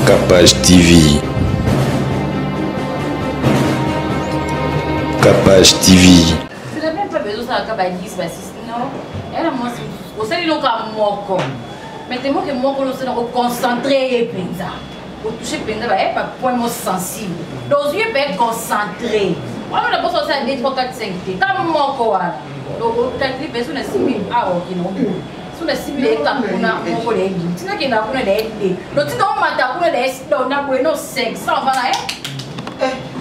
Capage TV. Capage TV. Tu n'as même pas besoin de Capage 10, non? Elle a moi, vous savez, nous avons mon mais c'est moi que mon corps se concentrer et penser. Pour toucher penser, elle pas point sensible. Donc je peux concentrer. On a besoin de ça 2 3 4 5 comme mon corps. Donc les personnes civiles ah OK non. Sur les civiles comme kuna mon collègue. Tu n'as qu'à kuna des. Donc tu dois mater kuna des donc na bueno sexe. Ça va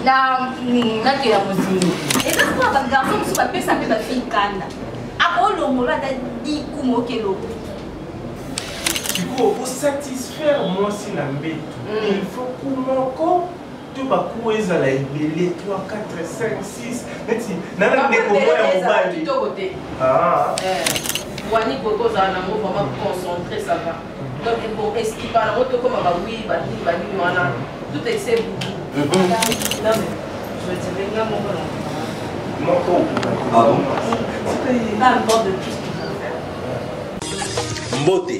là na qui la musique. Et ça quoi comme garçon sur papier ça peut fille kanda. Apollo mola da di kumo kelo. Pour satisfaire moi si la mbête, il faut que mon tu vas courir à la ibélé 3, 4, 5, 6. Nana ne comprend pas. Ah. Wani propose à un amour vraiment concentré, ça va. Donc, pour expliquer par la route, comme oui, tout est c'est beaucoup. Non, mais je dirais bien mon nom. Ah bon? C'est pas importe de tout ce qu'il faut faire. Mbote.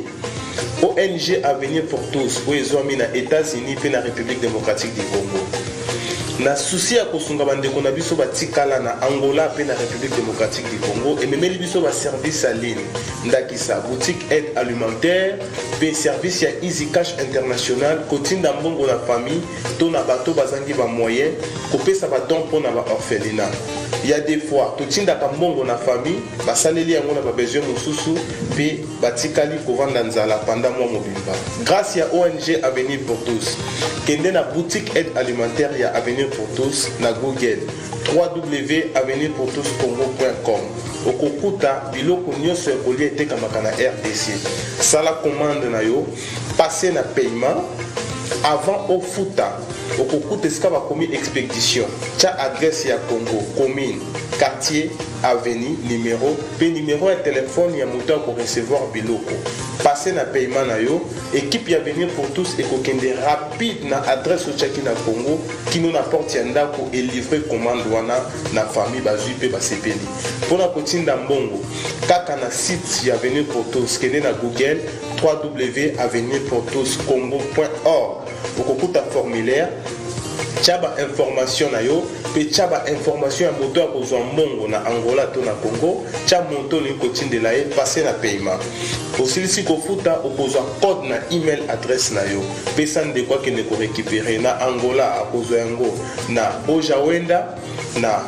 ONG Avenir pour tous, où ils ont mis aux États-Unis et la République démocratique du Congo. Na souci à kosunga bandeko na biso batikala na Angola et la République démocratique du Congo et même biso ba service à ligne ndakisa boutique aide alimentaire pe service ya Easy Cash International kotinda mbongo na famille to na bato bazangi ba moyen kopesa ba don pona ba orphelinat. Il y a des fois totinda ka mbongo na famille basaleli yango na ba besoin mususu pe batikali kovanda nzala pendant mois mobimba. Grâce à ONG Avenir pour tous kende na boutique aide alimentaire ya Avenir pour tous na Google www.avenirpourtouscongo.com okokuta biloko nyonso ekoli etekamaka na RDC sala commande na yo passer na paiement avant ofuta okokuta esika bakomi expédition tia adresse ya Congo commune quartier avenue numéro pe numéro ya téléphone ya moto ko recevoir biloko passer na paiement na yo équipe ya venir pour tous ekokende rapide na adresse au chaki na Congo kino na porte ya ndako et livrer commande wana na famille bazui pe basepeli pona kotinda mbongo kaka na site ya venir pour tous kende na Google www.avenirpourtouscongo.org okokuta formulaire tchaba information na yo pe tchaba information ya moto akozwa mbongo na Angola to na Congo tcha monto ni kotindela ye passer na paiement osilisi kofuta okozwa code na email adresse na yo pe sande kwa kene ko récupérer na Angola akozwa yango na Ojawenda na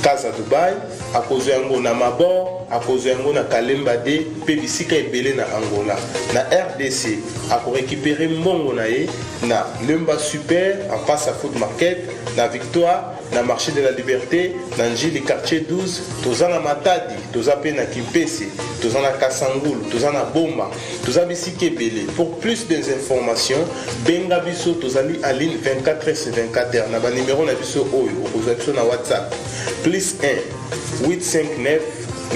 Casa Dubai akozwa yango na Mabor akozwa yango na Kalemba de pe bisika ebele na Angola na RDC ako récupérer mbongo na ye na Lemba Super en face à Food Market na Victoire na marché de la Liberté na Njili quartier 12 toza na Matadi toza pe na Kimpese toza na Kasangulu toza na Bomba toza bisika ebele pour plus d'informations benga biso tozali en ligne 24/24 na ba numéro na biso oyo okozwa biso na WhatsApp +1 859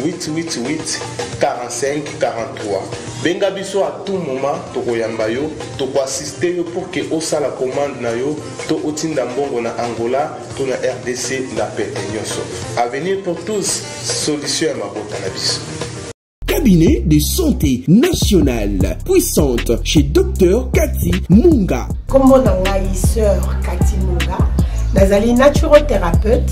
888 45 43. Benga biso à tout moment tokoyamba yo toko assister yo pour que osala commande na yo to otinda mbongo na Angola to na RDC na pete nyonso. Avenir pour tous, solution à mabota na biso. Cabinet de santé nationale puissante chez Dr Cathy Munga. Comment on a sœur Cathy Munga, nazali naturothérapeute.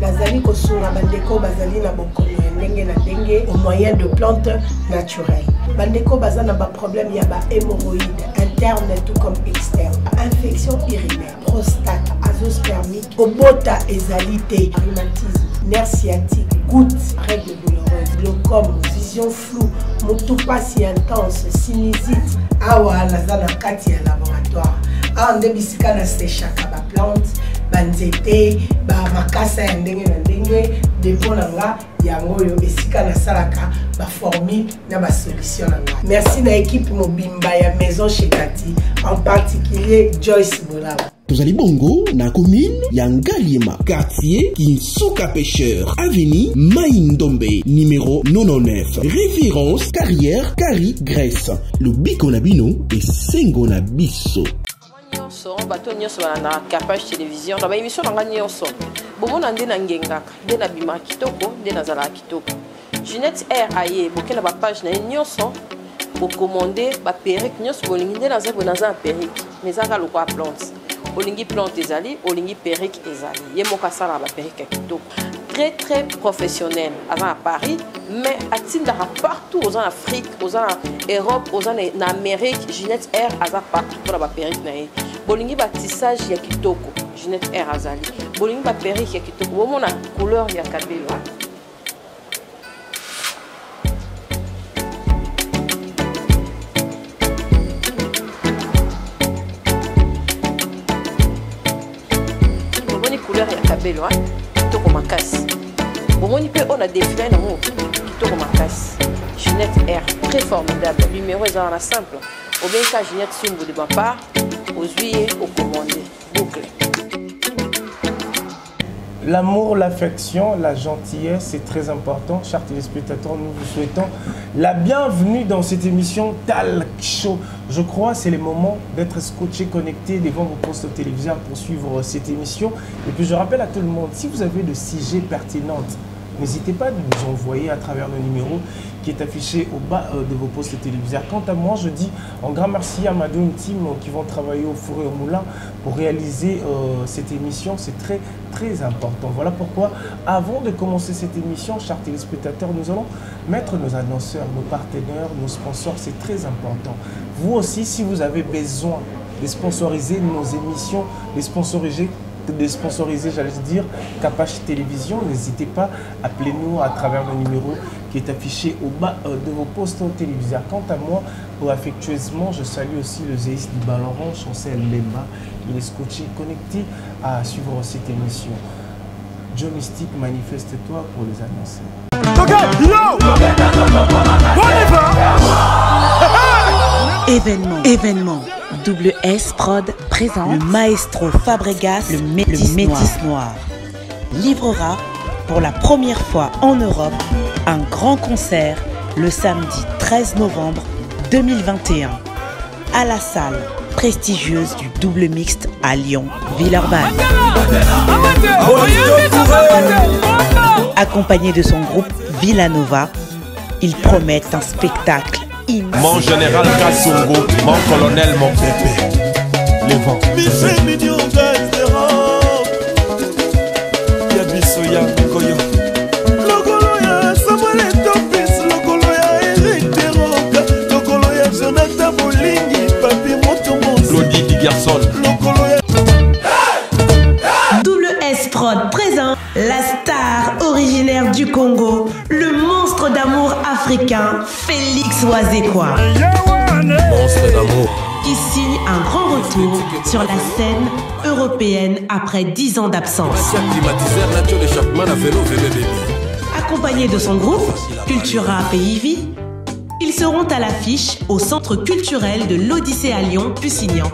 Nazali kosunga bandeko bazali na bokono ndenge na ndenge au moyen de plantes naturelles. Bandeko bazana ba problème ya ba hémorroïdes interne tout comme externe, infection urinaire, prostate, azoospermie, obota ezalité, rhumatisme, nerf sciatique, gouttes, règles douloureuses, glaucome, vision floue, motupa si intense, sinusite. Awa nazana kati ya laboratoire. Ah ndebisika na séchaka ba plante banzete ba makasa ya ndenge na ndenge depo na nga yango yo esika na salaka ba formule na ba solution na nga. Merci na équipe mobimba ya maison chez Cathy, en particulier Joyce Bolaba. Tozali bongo na commune ya Ngaliema, quartier Kinsuka Pêcheur, avenue Maïndombe, numéro 99. Référence carrière Kari Grèce. Le biko na bino et sengo na biso. Bato nyonso na Capage télévision na ba émission na nyonso bomona nde na ngengaka nde na bima kitoko nde na zala kitoko Jeanette R aye bokela ba page na nyonso pour commander ba perruque nyos bolingi nde naza perruque mais ça le quoi plante olingi plante ezali olingi perruque ezali ye moka sala ba perruque kitoko très professionnel avant à Paris mais atindaka partout aux Afrique aux Europe aux en Amérique Ginette Air aza partout pour ba perruque na ye bolingi ba tissage ya kitoko Ginette Air azali bolingi ba perruque ya kitoko bomona couleur ya kabelo couleur ya kabelo kitoko makasi bomoni pe on a défilé na mo kitoko makasi Ginette Air très formidable numéro est en simple au bien ka Ginette Sumbu de Bapa aux huiles au commandé boucle. L'amour, l'affection, la gentillesse, c'est très important. Chers téléspectateurs, nous vous souhaitons la bienvenue dans cette émission Talk Show. Je crois que c'est le moment d'être scotché, connecté devant vos postes téléviseurs pour suivre cette émission. Et puis je rappelle à tout le monde, si vous avez de sujets pertinents, n'hésitez pas à nous envoyer à travers le numéro qui est affiché au bas de vos postes téléviseurs. Quant à moi, je dis un grand merci à ma deux team qui vont travailler au four et au moulin pour réaliser cette émission. C'est très important. Voilà pourquoi, avant de commencer cette émission, chers téléspectateurs, nous allons mettre nos annonceurs, nos partenaires, nos sponsors. C'est très important. Vous aussi, si vous avez besoin de sponsoriser nos émissions, de sponsoriser, j'allais dire, Capache Télévision, n'hésitez pas, appelez-nous à travers le numéro qui est affiché au bas de vos postes téléviseurs. Quant à moi, affectueusement, je salue aussi le zéiste du Ballon Rond, Chancel Lemba. Il est scotché, connecté à suivre cette émission. Joe Mystique, manifeste-toi pour les annoncer. Événement. Double S Prod présente le maestro Fabregas, le Métis Noir. Livrera pour la première fois en Europe un grand concert le samedi 13 novembre 2021 à la salle prestigieuse du Double Mixte à Lyon, Villeurbanne. Accompagné de son groupe Villanova, ils promettent un spectacle immense. Mon général Kassongo, mon colonel, mon pépé. Les vents. Double S Prod présent la star originaire du Congo, le monstre d'amour africain, Félix Wazekwa. Monstre d'amour. Qui signe un grand retour sur la scène européenne après 10 ans d'absence. Accompagné de son groupe, Cultura Pays-Vie, ils seront à l'affiche au Centre culturel de l'Odyssée à Lyon, Pusignan.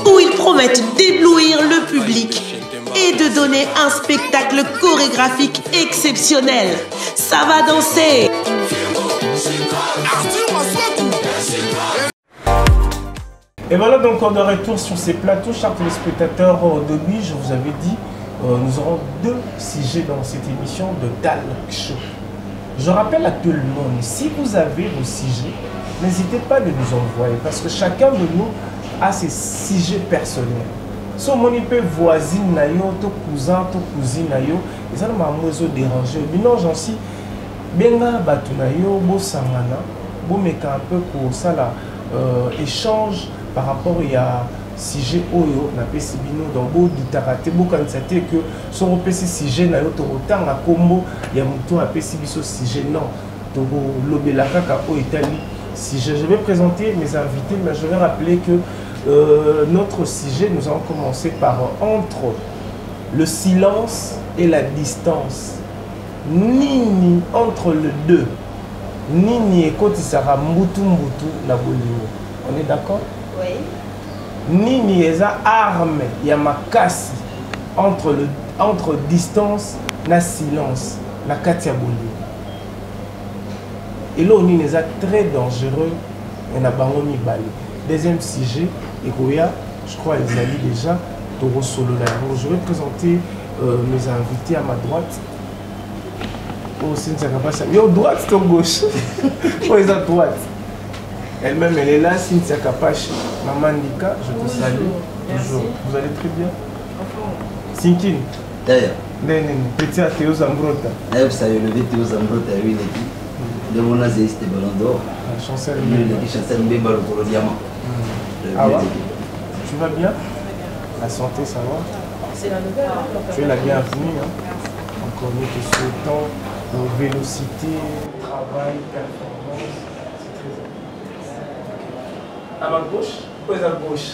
Où ils promettent d'éblouir le public et de donner un spectacle chorégraphique exceptionnel. Ça va danser. Et voilà donc on est de retour sur ces plateaux, chers téléspectateurs de lui, je vous avais dit, nous aurons 2 sujets dans cette émission de Talk Show. Je rappelle à tout le monde, si vous avez vos sujets, n'hésitez pas de nous envoyer parce que chacun de nous a ses sujets personnels. Si on peut voisine, ton cousin, ton cousine, et ça ne m'a pas dérangé. Non, j'en suis bien batunayo, beau samana, beau meka un peu pour ça là, échange par rapport à sujet oyo na pesi bino dans beau du taraté beau quand c'était que son pesi sujet na yo to autant na combo ya muto a pesi biso sujet non to lobela kaka o Italie si je vais présenter mes invités mais je vais rappeler que notre sujet nous allons commencer par entre le silence et la distance nini entre le deux nini ekoti sara mbutu na bolingo on est d'accord? Oui. Nini eza arme ya makasi entre distance na silence na kati ya bolingo. Et là nini eza très dangereux et na bango mibale. Deuxième sujet ekoya, je crois ils allaient déjà toro solo là. Je vais présenter mes invités à ma droite. Oh, Cynthia Kapacha. Yo, droite ou gauche? Oh, ils ont droite. Elle-même, elle est là, Cynthia Kapacha. Maman Nika, je te salue. Bonjour. Vous allez très bien? Sinkin. D'ailleurs. Petit à Théo Zambrota. D'ailleurs, ça a levé Théo Zambrota à une équipe. De mon azé, c'était Ballon d'Or. Chancel. L'équipe Chancel Mbemba pour le diamant. Ah ouais? Tu vas bien? La santé, ça va? C'est la nouvelle. Tu es la bienvenue. Hein? Encore nous te souhaitons vélocité, travail, performance. C'est très important. À ma gauche ou à gauche?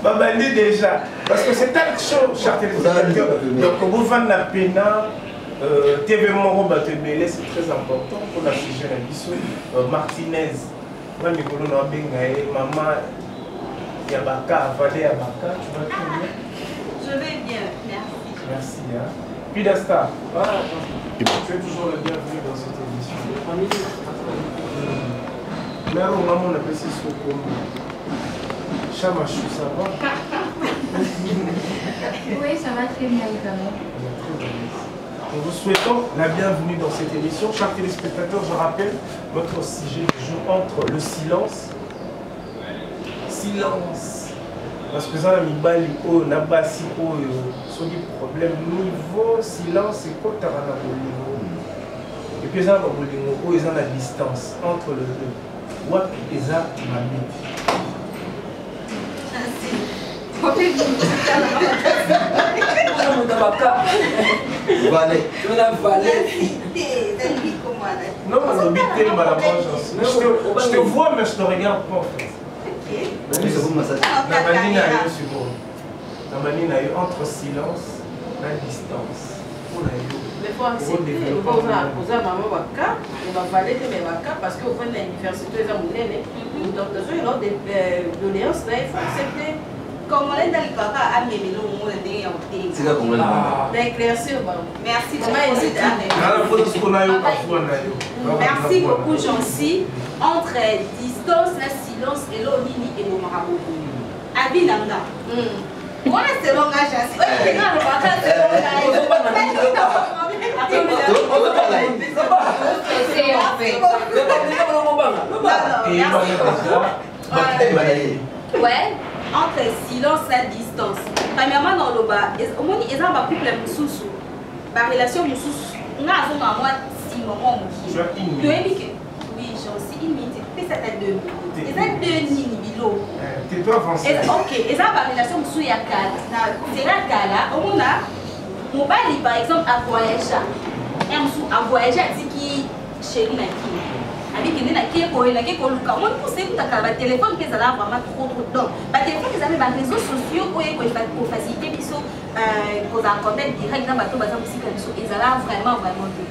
Maman dit déjà. Parce que c'est talk show, chers téléspectateurs. Donc, vous vendez la pena. TV Moro Batebele, c'est très important pour la sujet de l'issue. Martinez, maman, Yabaka, Avalé Yabaka, tu vas très bien? Je vais bien, merci. Merci. Hein. Pidasta, tu es toujours le bienvenu dans cette émission. Mais au moment où on appelle ça comme Chamachou, ça va? Oui, ça va très bien quand même. Nous vous souhaitons la bienvenue dans cette émission. Chers téléspectateurs, je rappelle votre sujet du jour entre le silence. Silence. Parce que ça, on a des problèmes. Niveau silence, c'est quoi tu as à et puis, ça, ils ont la distance entre le deux. What is that, mamie? Non, je te vois, mais je te regarde pas en fait. Entre silence et distance. Mais il faut accepter, il faut poser maman waka, on va valider mes waka parce que au fond de l'université, ils ont une dotation, ils ont des doléances, là, il faut accepter. Comme on est dans le papa, à mes mélos, on est déjà en thé. C'est là qu'on va d'éclaircir, merci Merci beaucoup, Jancy. Entre distance, la silence et l'onini et le marabout. Abinanga. On est selon la Jancy. C'est quand le papa, c'est ouais, entre silence et distance. Premièrement, dans le bas, il y a un couple de la relation de on a à moi 6 moments. Oui, j'en suis imité. C'est ça, 2 minutes. C'est ça, 2 minutes. Tais-toi avancé. Ok, et ça, la relation de il y a 4. C'est là, on a mon père, par exemple, à voyager. Et à voyager, c'est qui chez lui. Avec une qui est pour elle, qui est pour le cas. Moi, pour ça, téléphone qui est là vraiment trop donc. Par téléphone, ils avaient des réseaux sociaux pour faciliter pour un contact direct dans bateau bazar musique ils allaient vraiment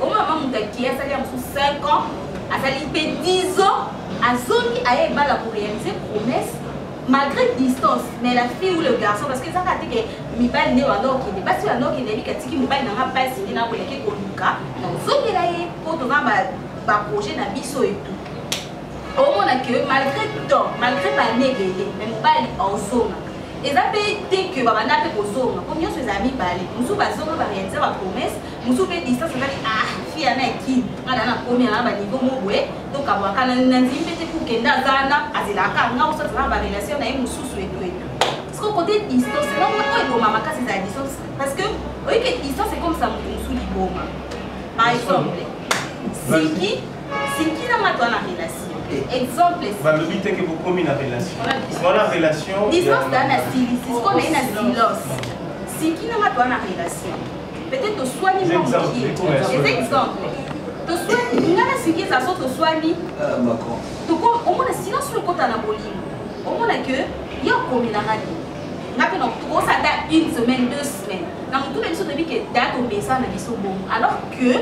au moment où qui est allé en 5 ans, à ça fait 10 ans, à zone à la pour réaliser promesse. Malgré distance, mais la fille ou le garçon, parce que ça a été que Mibal n'est pas qui n'est pas si un homme qui n'est pas qui Mibal n'a pas signé dans le cas de Luka. Donc, ce qui est pour ton projet dans biso et tout. Au moins que malgré tout, malgré pas négligé, mais Mibal en zone. Et ça fait dès que Baba n'a pas de zone, comme ses amis balé, nous sommes basés sur la réaliser la promesse, nous sommes fait distance, on va dire ah fille en a qui, on a la première niveau moué, donc à voir quand on a dit peut-être pour qu'elle n'a pas azilaka, on a aussi la relation avec nous sous et tout. Parce que côté distance, c'est là où on est bon maman quand c'est la distance, parce que oui que distance c'est comme ça nous sous les bons. Par exemple, si qui n'a pas toi la relation. Exemple, le but est que vous communiez la relation. Dans la relation. Distance dans la silence, c'est ce qu'on est dans la silence. Si qui n'a pas toi la relation. Peut-être te soigner mon pied. Des exemples. Te soigner, il y a ce qui est ça, te soigner. Macron. Donc, au moins, silence sur le côté de la boline. Au moins, il y a combien de radio. Donc, ça date 1 semaine, 2 semaines. Donc, tout le monde dit que date au message, on a dit bon. Alors que.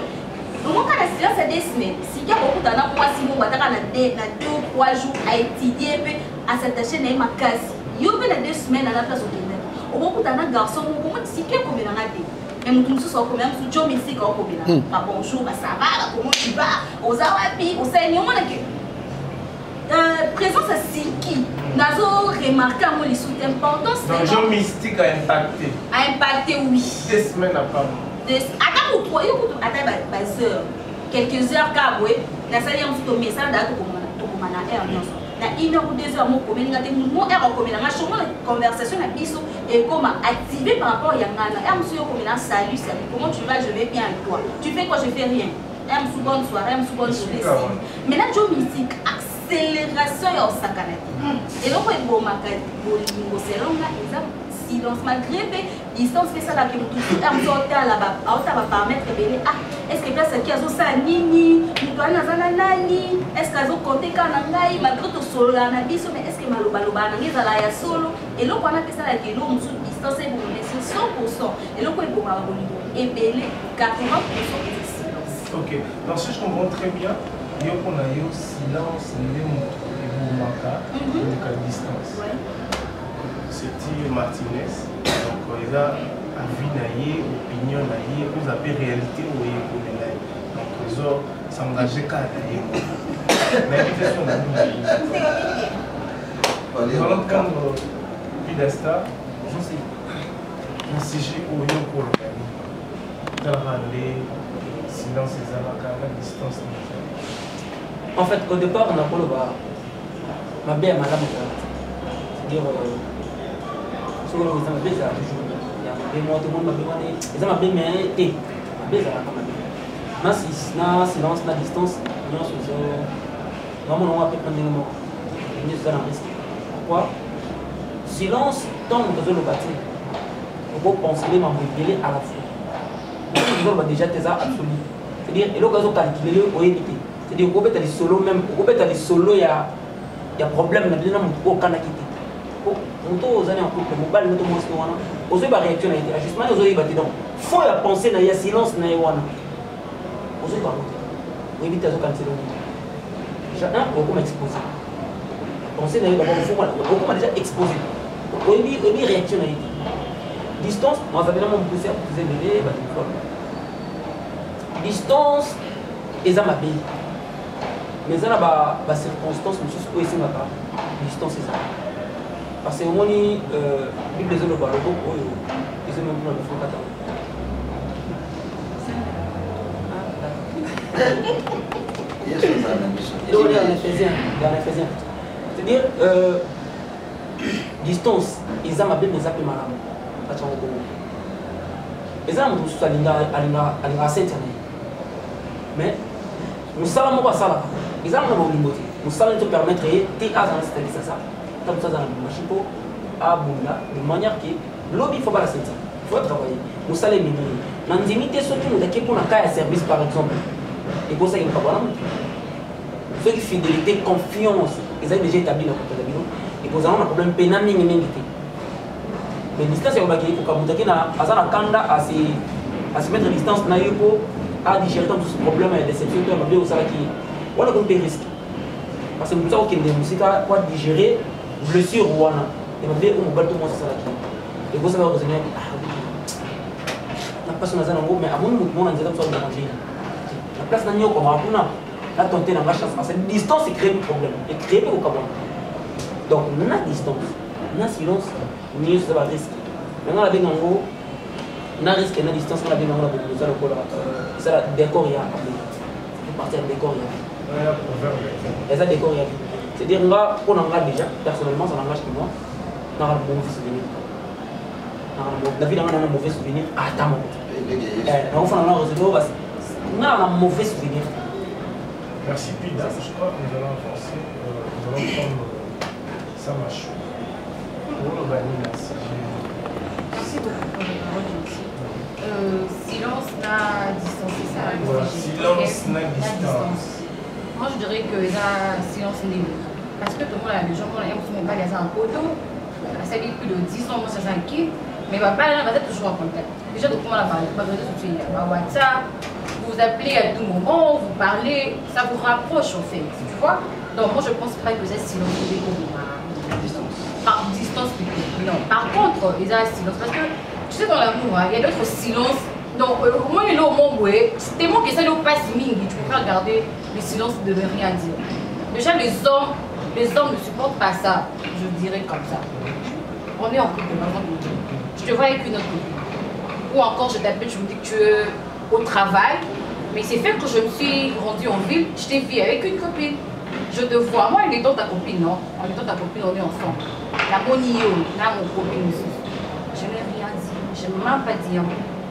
Donc, quand la silence c'est 2 semaines, si il y a beaucoup de temps, moi, si on va dans 2 ou 3 jours à étudier, à s'attacher à ma case, il y a 2 semaines à la place au Québec. Au moment où tu as un garçon, au moment si quelqu'un est dans la vie, même tout ça, quand même, si tu as un mystique, bonjour, ça va, comment tu vas, aux Awapi, au Seigneur, présence à Siki, nous avons remarqué à moi les sous importance. Donc, le mystique a impacté. A impacté, oui. 2 semaines à part. Attends, pourquoi? Attends, ma soeur. Quelques heures, car oui, la salle est en dessous de mes salles d'âge pour mon air. Na 1 heure ou 2 heures, mon commune, mon air en commune, ma chambre de conversation, la biseau, et comment activer par rapport à Yangana. Monsieur, salut, salut, comment tu vas? Je vais bien avec toi. Tu fais quoi? Je fais rien. Bonne soirée, bonne journée. Maintenant, je musique, accélération et sacanette. Et donc, il faut que c'est long, silence, malgré que distance fait ça là, que vous touchez, là-bas, ça va permettre de dire, ah, est-ce que place qui a ça nini, nous doit nazana nani, est-ce que vous comptez quand on a malgré tout solo là, mais est-ce que maloba loba nani ça là ya solo, et là on a fait ça là que nous sous distance et vous laissez 100%, et là quoi il faut avoir et belé 80% de silence. Ok, donc si je comprends très bien, il y a qu'on a eu silence, les mots, et vous manquez, à distance. C'était Martinez, donc il a avis naïe, opinion naïe, vous avez réalité ou naïe. Donc ils ont s'engagé qu'à naïe. L'invitation n'a pas naïe. Dans le cadre Pidesta, je sais, un sujet où il y a pour le gagner. Dans le silence et la distance. En fait, au départ, on a pas le bar. Ma belle madame, c'est-à-dire. Sur le temps, il y a des mots, tout le monde m'a demandé. Ils ont appelé mes thé. Mais ça va quand même. Dans silence, la distance, nous sommes on va prendre des mots. Nous sommes en risque. Pourquoi? Silence, tant que vous le bâtez, vous pensez à m'envoyer à la fois. Vous avez déjà tes arts absolus. C'est-à-dire, et là, vous avez calculé, vous avez évité. C'est-à-dire, vous pouvez aller solo même. Vous pouvez aller solo, il y a problème, mais vous pouvez quitter. Aux années en couple, mobile, nous avons aussi une réaction à l'ajustement, nous avons dit donc, il faut la pensée, il y a silence, il y a aussi pas vous évitez à ce qu'on se chacun beaucoup exposé. Pensée, il y a beaucoup déjà exposé. Vous avez réaction à distance, moi, ça veut dire que poussé à pousser bébé, distance, et ça m'a payé. Mais ça, il y a des circonstances, je suis supposé que distance, c'est ça. Parce que moi, il les autres le beaucoup, ils sont même plus dans le fond c'est-à-dire, distance, ils ont appelé des appels malades. Ils ont tous à la Sainte-Année. Mais nous savons pas ça. Ils ont un niveau. Nous savons te permettre de faire ça. Comme ça dans le machine à Bunda, de manière que l'objet il faut pas la sentir, il faut travailler. Nous allons les minimiser. Dans les unités, surtout, nous avons un cas de service par exemple. Et pour ça, il n'y a pas de ceux qui fidélité, confiance, ils ont déjà établi dans le côté. Et pour ça, on a un problème pénal, mais mais distance, il faut que nous à se mettre à distance, à digérer tout ce problème et déception, on a un risque. Parce que nous avons que digérer. Blessure wana et ma vie on bateau moi ça là et vous savez que la personne a un mais à mon mouvement on a déjà besoin de manger la place n'a pas comme hakuna la tenter dans la chance parce que distance c'est créer un problème et créer au Cameroun donc la distance la silence mieux ça va risque maintenant la benga ngo na risque na distance la benga ngo la ça le cola ça la décor il y a partir décor il y a ça décor il y a c'est-à-dire qu'on engage déjà, personnellement ça n'engage que moi, on a un mauvais souvenir. La vie on a un mauvais souvenir, attends, on a un mauvais souvenir. Merci Pida, je crois que nous allons avancer, nous allons prendre Samachou. Pour le gagner, merci. Merci beaucoup pour le parole. Silence, na distance, c'est ça. Voilà, silence, na distance. Moi je dirais que la silence est libre. Parce que tout le monde a les gens qui ont un poteau, ça fait plus de 10 ans, moi ça s'inquiète, mais va pas là, va être toujours en contact. Déjà, tout le monde a parlé, WhatsApp, vous appelez à tout moment, vous parlez, ça vous rapproche en fait, tu vois. Donc moi je pense pas que c'est silence par distance plutôt. Non. Par contre, il y a un silence parce que tu sais dans l'amour, il y a d'autres silences. Donc au moins il est au monde, c'est tellement que ça ne passe mine, tu peux pas garder le silence de ne rien dire. Déjà les hommes ne supportent pas ça, je dirais comme ça. On est en couple, par exemple. Je te vois avec une autre copine. ou encore je t'appelle, je me dis que tu es au travail. Mais c'est fait que je me suis rendue en ville, je t'ai vu avec une copine. Je te vois, moi, elle est dans ta copine, non? On est dans ta copine, on est ensemble. La monio, là, mon copine aussi. Je n'ai rien dit, je ne m'en pas dit.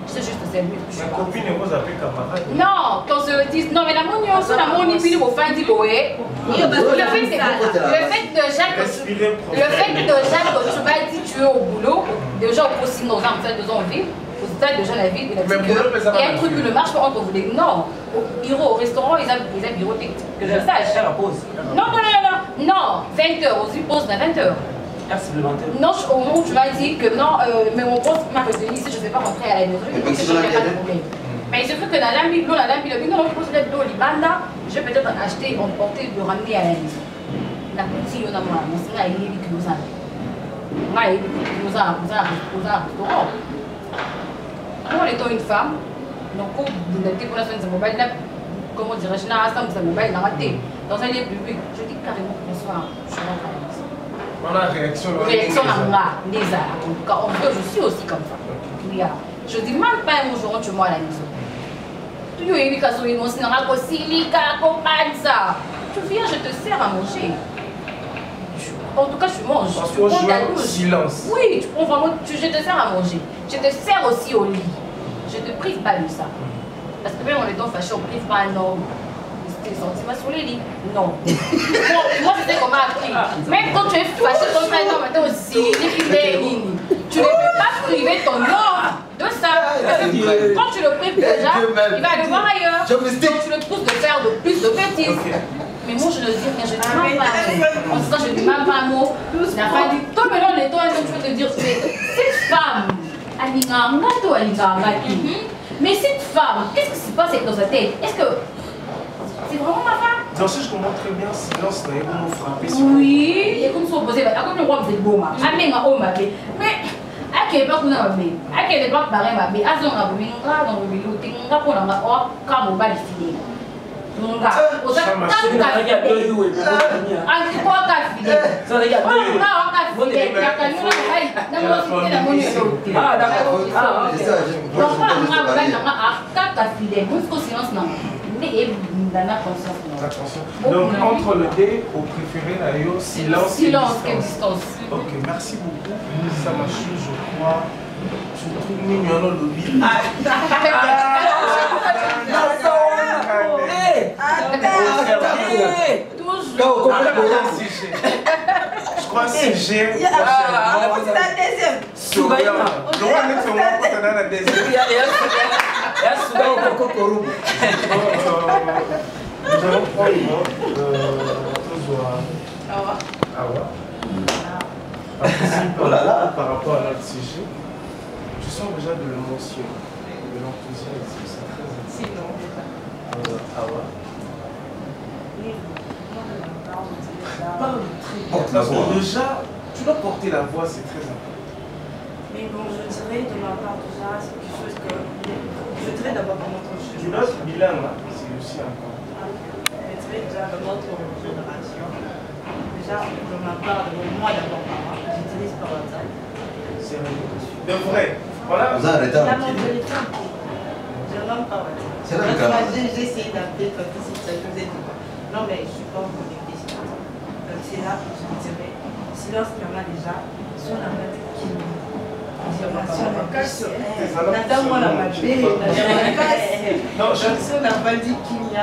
C'est juste celle-là. Ma copine et vous avez camarade. Non, qu'on se dise, non, mais la monio, c'est la monio, puis au fin du goé. Le fait de Jacques, tu m'as dit tu es au boulot, déjà au signe dans un fait 2 ans en ville. Au stade déjà la ville, il a dit qu'il y a un truc qui ne marche pas entre vous les. Non, au restaurant, ils ont bureau que je sache. Non, 20h, aussi pause à 20h. Non, au moment où tu m'as dit que non, mais mon poste m'a retenu ici, je ne vais pas rentrer à la maison, il n'y a pas de problème. Mais il se fait que dans la ville, il a dit non, je pose le dos, Libanda, je vais peut-être acheter, emporter, le ramener à la maison. La petite, on a moi, mon signe a été que nous avons. Moi, il nous a un restaurant. Moi, étant une femme, donc, comment dirais-je, dans un lieu public, je dis carrément bonsoir, je rentre à la maison. On a réaction. Réaction à moi, les arts. En tout cas, en fait, je suis aussi comme ça. Je dis même pas un jour, tu moi à la maison. Tu viens, je te sers à manger. En tout cas, je mange. Parce qu'on joue silence. Oui, tu prends vraiment, je te sers à manger. Je te sers aussi au lit. Je ne te prive pas de ça. Parce que même en étant fâché, on ne prive pas un homme. Tes sentiments sur les lits. Non. Moi, je sais comment appris. Même quand tu es fâché contre un homme, tu aussi, tu ne peux pas priver ton homme de ça. Quand tu le prives déjà, il va aller voir ailleurs. Donc tu le pousses de faire de plus de bêtises. Mais moi, je ne dis rien, je ne dis même pas un mot. En tout cas, je ne dis même pas un mot. La femme dit, toi, maintenant, les toi, je veux te dire, cette femme, mais cette femme, qu'est-ce qui se passe dans sa tête? Est-ce que c'est vraiment ma femme? Non, si je comprends très bien, silence, vous nous frappez. Oui, il est comme s'opposer. Comme le roi, vous êtes beau, ma. Mais, à quel point vous avez à quel point pareil, ma bé, à son abonné, on va dans le vélo, on va pour la main, comme on va défiler. On va, on va, Attention. Donc, entre le D au préféré, silence. Silence et distance. Ok, merci beaucoup. Ça m'a chou, je crois. Je trouve mignon le lobby. Je crois que c'est G. C'est la deuxième. Nous allons prendre le mot Awa. Par rapport à notre sujet, je sens déjà de l'émotion, de l'enthousiasme. C'est très important. Awa. Parle très bien. Déjà, tu dois porter la voix, c'est très important. Mais bon, je dirais de ma part déjà, c'est quelque chose que je dirais d'abord dans notre génération. Tu dois être bilingue, c'est aussi important. Je dirais déjà dans notre génération, déjà de ma part, moi d'abord, j'utilise par WhatsApp. C'est de vrai. Voilà. Vous arrêtez la mentalité. Je nomme par WhatsApp. J'ai essayé d'appeler quand ça faisait tout. Non, mais je ne suis pas connectée sur WhatsApp. Donc c'est là que je me dirais, silence qu'il y en a déjà, sur la main qui Nathan, la mapé, non, je n'a pas dit qu'il y a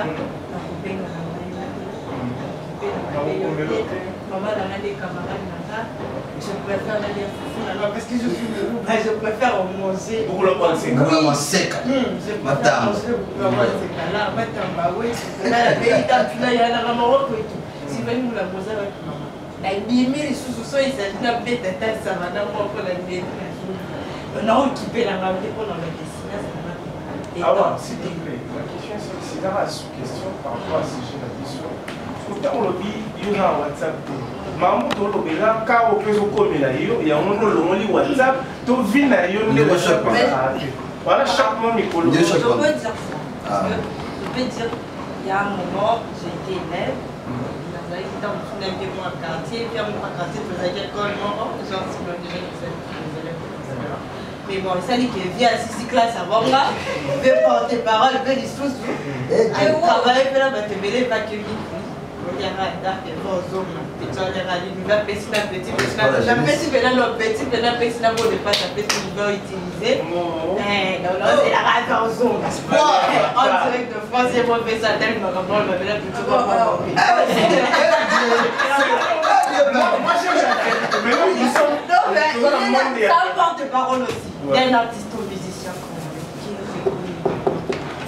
maman a des camarades, je préfère aller parce que je suis de je préfère manger. Oui, sec. Je préfère manger si vous la posez avec maman. La limite, sous-sous, il s'agit d'un bête de tête, ça va d'abord pour la limite. On a occupé la ramener pour la destination. Ah ouais, s'il te plaît, la question c'est que c'est là la sous-question par rapport à ce sujet de la question. Quand on dit, il y a un WhatsApp. Maman, tu as quand on peut se communiquer, il y a un WhatsApp, tu vis dans le WhatsApp. Voilà, chaque moment, il faut le dire. Je peux dire ça. Parce que je peux dire, il y a un moment, j'ai été élève. Dans un quartier, puis à mon quartier, je faisais l'école, genre, si les élèves, etc. Mais bon, ça dit qu'il vient à 6 classes avant là, il veut porter parole, il veut des choses. Il travaille, il va te mêler, pas que lui. Il y a un dard qui est dans le zone, il va petit, la petite, la petite, la pas sa petite, il va utiliser. C'est la rade dans le zone. En direct de France, il va faire ça, tel que on va faire plutôt comme ça porte-parole aussi. Il y a un artiste ou musicien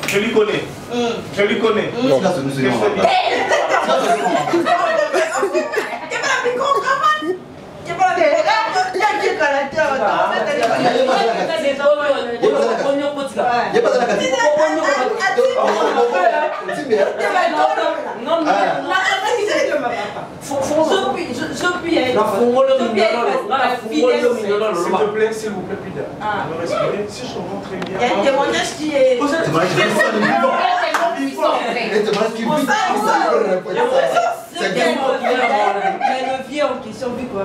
Je lui connais. Je lui connais. Non, ça nous est S'il vous plaît, plus d'un. Si je comprends très bien. Il y a un témoignage qui est. Le vieux en question, vu qu'on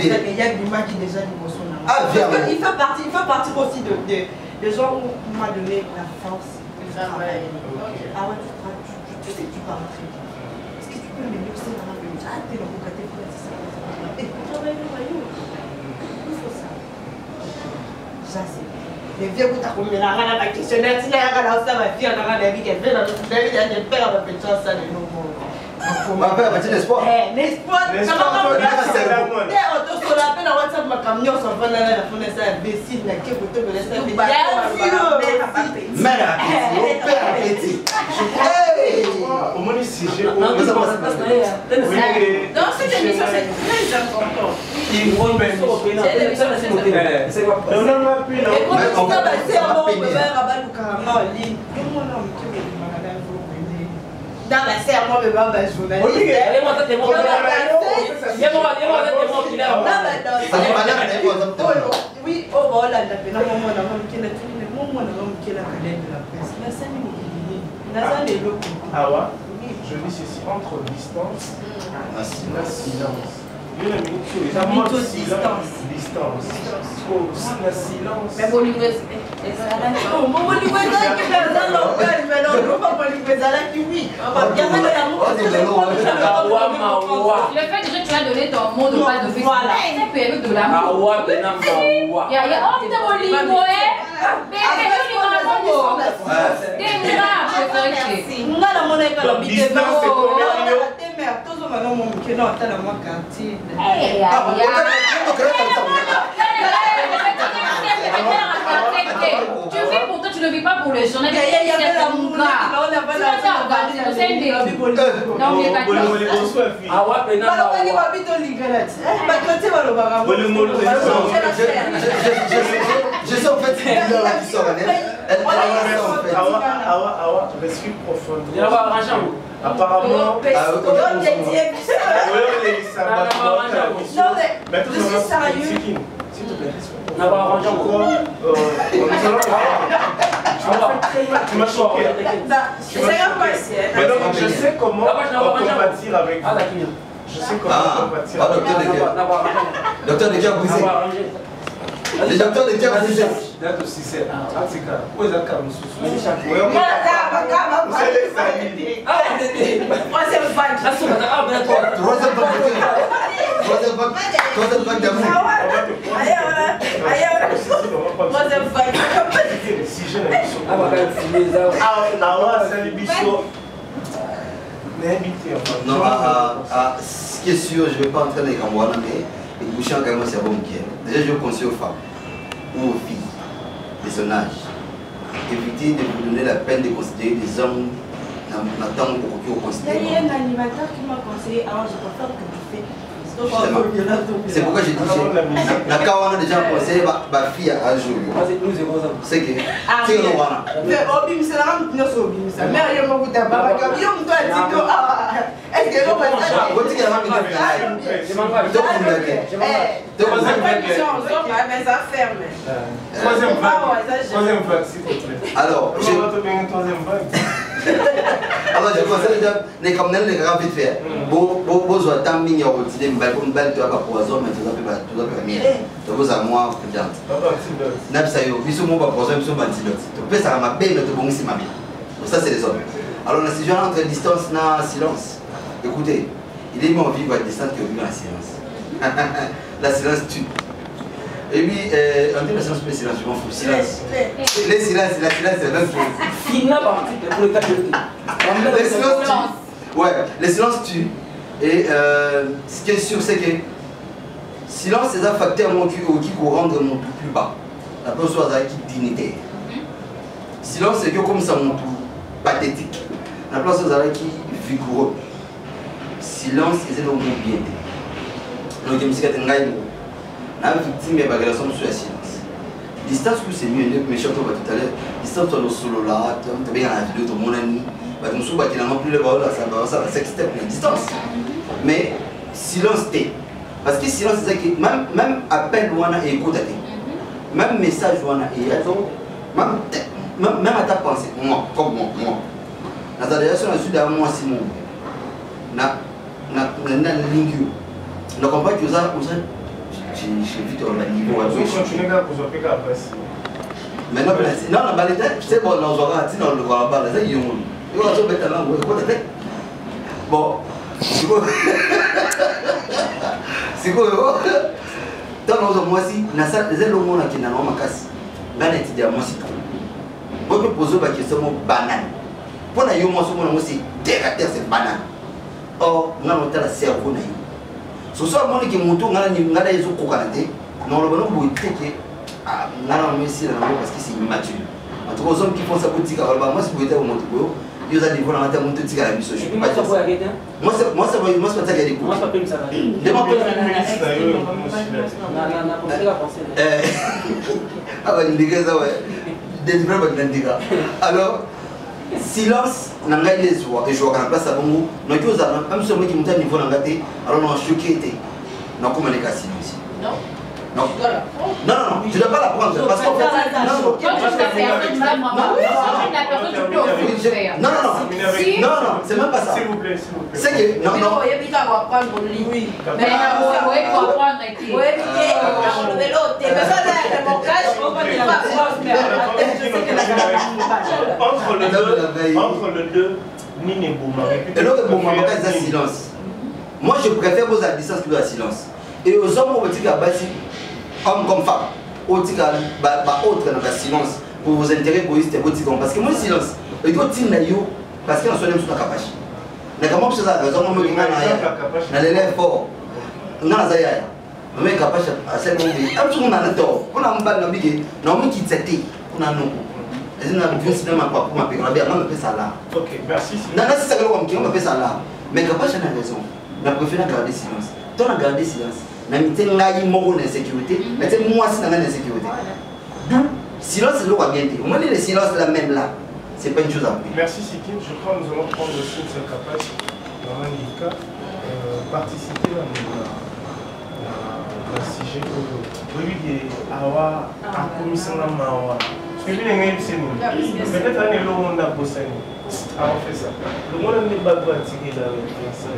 il y a du mal qui déjà du bon. Il fait partie aussi de gens où on m'a donné la force. Ah ouais, tu sais que tu parles très bien. Est-ce que tu peux me dire que c'est dans la rue? Ah, t'es dans mon côté, c'est ça. Et pour travailler le voyou, il faut ça. Ça, c'est. Les vieux qui t'ont commis la rana, la questionnaire, si la rana, ça va faire, la rana, la vie qu'elle fait, la vie, il y a des pères, on peut faire ça, les nouveaux. Ma père, petit l'espoir. L'espoir, comment on te sur la peine à WhatsApp, ma camion, s'en va là, la fenêtre, ça, imbécile, la queue, pour te laisser. Mère, père, petit. Au moins ici, j'ai dans cette émission, c'est très important. Il faut une dans la serre, moi, je vais journaliste. Oui, oh, voilà, la Awa, je dis ceci, entre distance et silence. Il y a une minute, distance. Silence. Mais bon, le fait que tu as donné ton mot de pas de vie, c'est permis de l'amour. Il y a tu vis pour toi, tu ne vis pas pour les journalistes. Il y avait l'amour. Je sais en fait qui sort Awa, respire profondément. Apparemment, je suis sérieux. S'il te plaît, tu m'as choqué. Mais donc, je sais comment compatir avec vous. Je sais comment compatir avec vous. Docteur de Diab brisé. Le docteur de Diab brisé. D'accord, si c'est Atika. Où est le cas, monsieur? Troisième vague d'amour. Non, ce qui est sûr, je ne vais pas entrer dans les Gamouana, mais les bouchons quand même, c'est bon. Déjà, je conseille aux femmes ou aux filles de son âge, évitez de vous donner la peine de considérer des hommes dans qui vous considérez. Il y a un animateur qui m'a conseillé, alors je préfère que tu fais. C'est pourquoi j'ai dit la Kawana déjà conseillé ma fille à jour. C'est que c'est le Wana. Mais Obim, c'est la rame qui nous sauve. Mais il y a un peu de tabac. Il y a un peu de tabac. Est-ce que l'on va dire que la rame est mais ça ferme. Troisième vague, s'il te plaît. Alors, je conseille déjà les comme les grands vite fait. Bon besoin de temps, il y a aussi des balles comme balle, tu as pas poison, mais tu as pas miel. Tu as besoin de moi, prudente. N'absayo, ils sont pas poison, ils sont pas antidotes. Tu peux ça ma belle, tu peux aussi ma bien. Ça, c'est les hommes. Alors, si je rentre distance, na silence. Écoutez, il est mieux vivre à distance que vivre en silence. La silence tue. Et puis, on dit la silence, mais silence, je m'en fous. Silence. Les silences, la silence, c'est la même chose. Fina parti pour le cas de les silences tuent. Ouais, les silences tuent. Et ce qui est sûr, c'est que silence, c'est un facteur qui peut rendre mon tout plus bas. La personne qui dignité. Silence, c'est que comme ça, mon tout pathétique. La personne qui vigoureux. Silence, c'est le mot bien. Donc, je me suis dit, la victime est bagage sur la silence. Distance, c'est mieux, mais je tout à l'heure. Distance, sur le solo là, tu as bien la vidéo, tout le monde a mis. Je me suis dit, non plus le bas là, ça va s'externe la distance. Mais silence, t'es. Parce que silence, c'est que même appel, on a écoute, même message, on a même à ta pensée, moi, comme moi. Dans la relation, je suis derrière moi, c'est moi. Na ligne. Ne comprends pas que ça, j'ai vu ton niveau. Mais non, c'est bon, on va dire, on va parler, c'est bon. On va se mettre là, on va se bon, c'est quoi? C'est quoi? Dans nos mois ci, na ça, les élèves ont qui n'ont pas cassé. Là, on est moi ci. Pour me poser la question, banane. Pour la yomo, c'est terre à terre, c'est banane. Or, on a le cerveau. Ce soit moi qui monte, on a les autres cocantés. Non, le bon bout est que on a réussi parce que c'est immature. En tout cas, les hommes qui font sa boutique à Alba, moi, si vous êtes au Montepo, ils ont des volontaires à monter à la mission. Moi, c'est pas ça qui a des coups. Moi, c'est pas ça. Ah, bah, il dit ça, ouais. Des vrais bonnes alors, silence, n'a pas les joies. Et je vois qu'en place à Bongo, nous avons même celui qui monte à niveau d'engaté, alors nous avons choqué. Nous avons communication ici. Non. Non. Non, tu ne dois pas la prendre. Parce qu'en fait, non, c'est même pas ça. S'il vous plaît. C'est que, non. Mais il faut apprendre qui. Entre le deux, Nini Bouma. Et l'autre Bouma, c'est silence. Moi, je préfère vos à distance que la silence. Et aux hommes, on dit que hommes comme femmes, on dit que autre dans le silence pour vos intérêts égoïstes et parce que moi, silence, il faut dire parce qu'on soit même sur la capache. Mais comment je fais ça? Les hommes, on a l'élève fort. On a la zaïa. On a capache à cette moment. On a un tort. On a un bal de bigué. Non, on quitte cette île. On a non. On a vu cinéma pour m'appeler. On a bien fait ça là. Ok, merci. Non, c'est ça que on a fait ça là. Mais capache a raison. On a préféré garder silence. Toi, on a gardé silence. On a mis une insécurité. Mais c'est moi aussi, on a une insécurité. Silence, c'est l'eau à bien dire. Au moins, le silence là même là. C'est pas une chose à faire. Merci Sikim. Je crois que nous allons prendre aussi cette capacité dans l'Anglika, participer à la sujet oui, Awa a commission à Mawa. Je vais bien peut-être un élo monde a bossé. Ah, on fait ça. Le monde n'est pas pratiqué dans le français.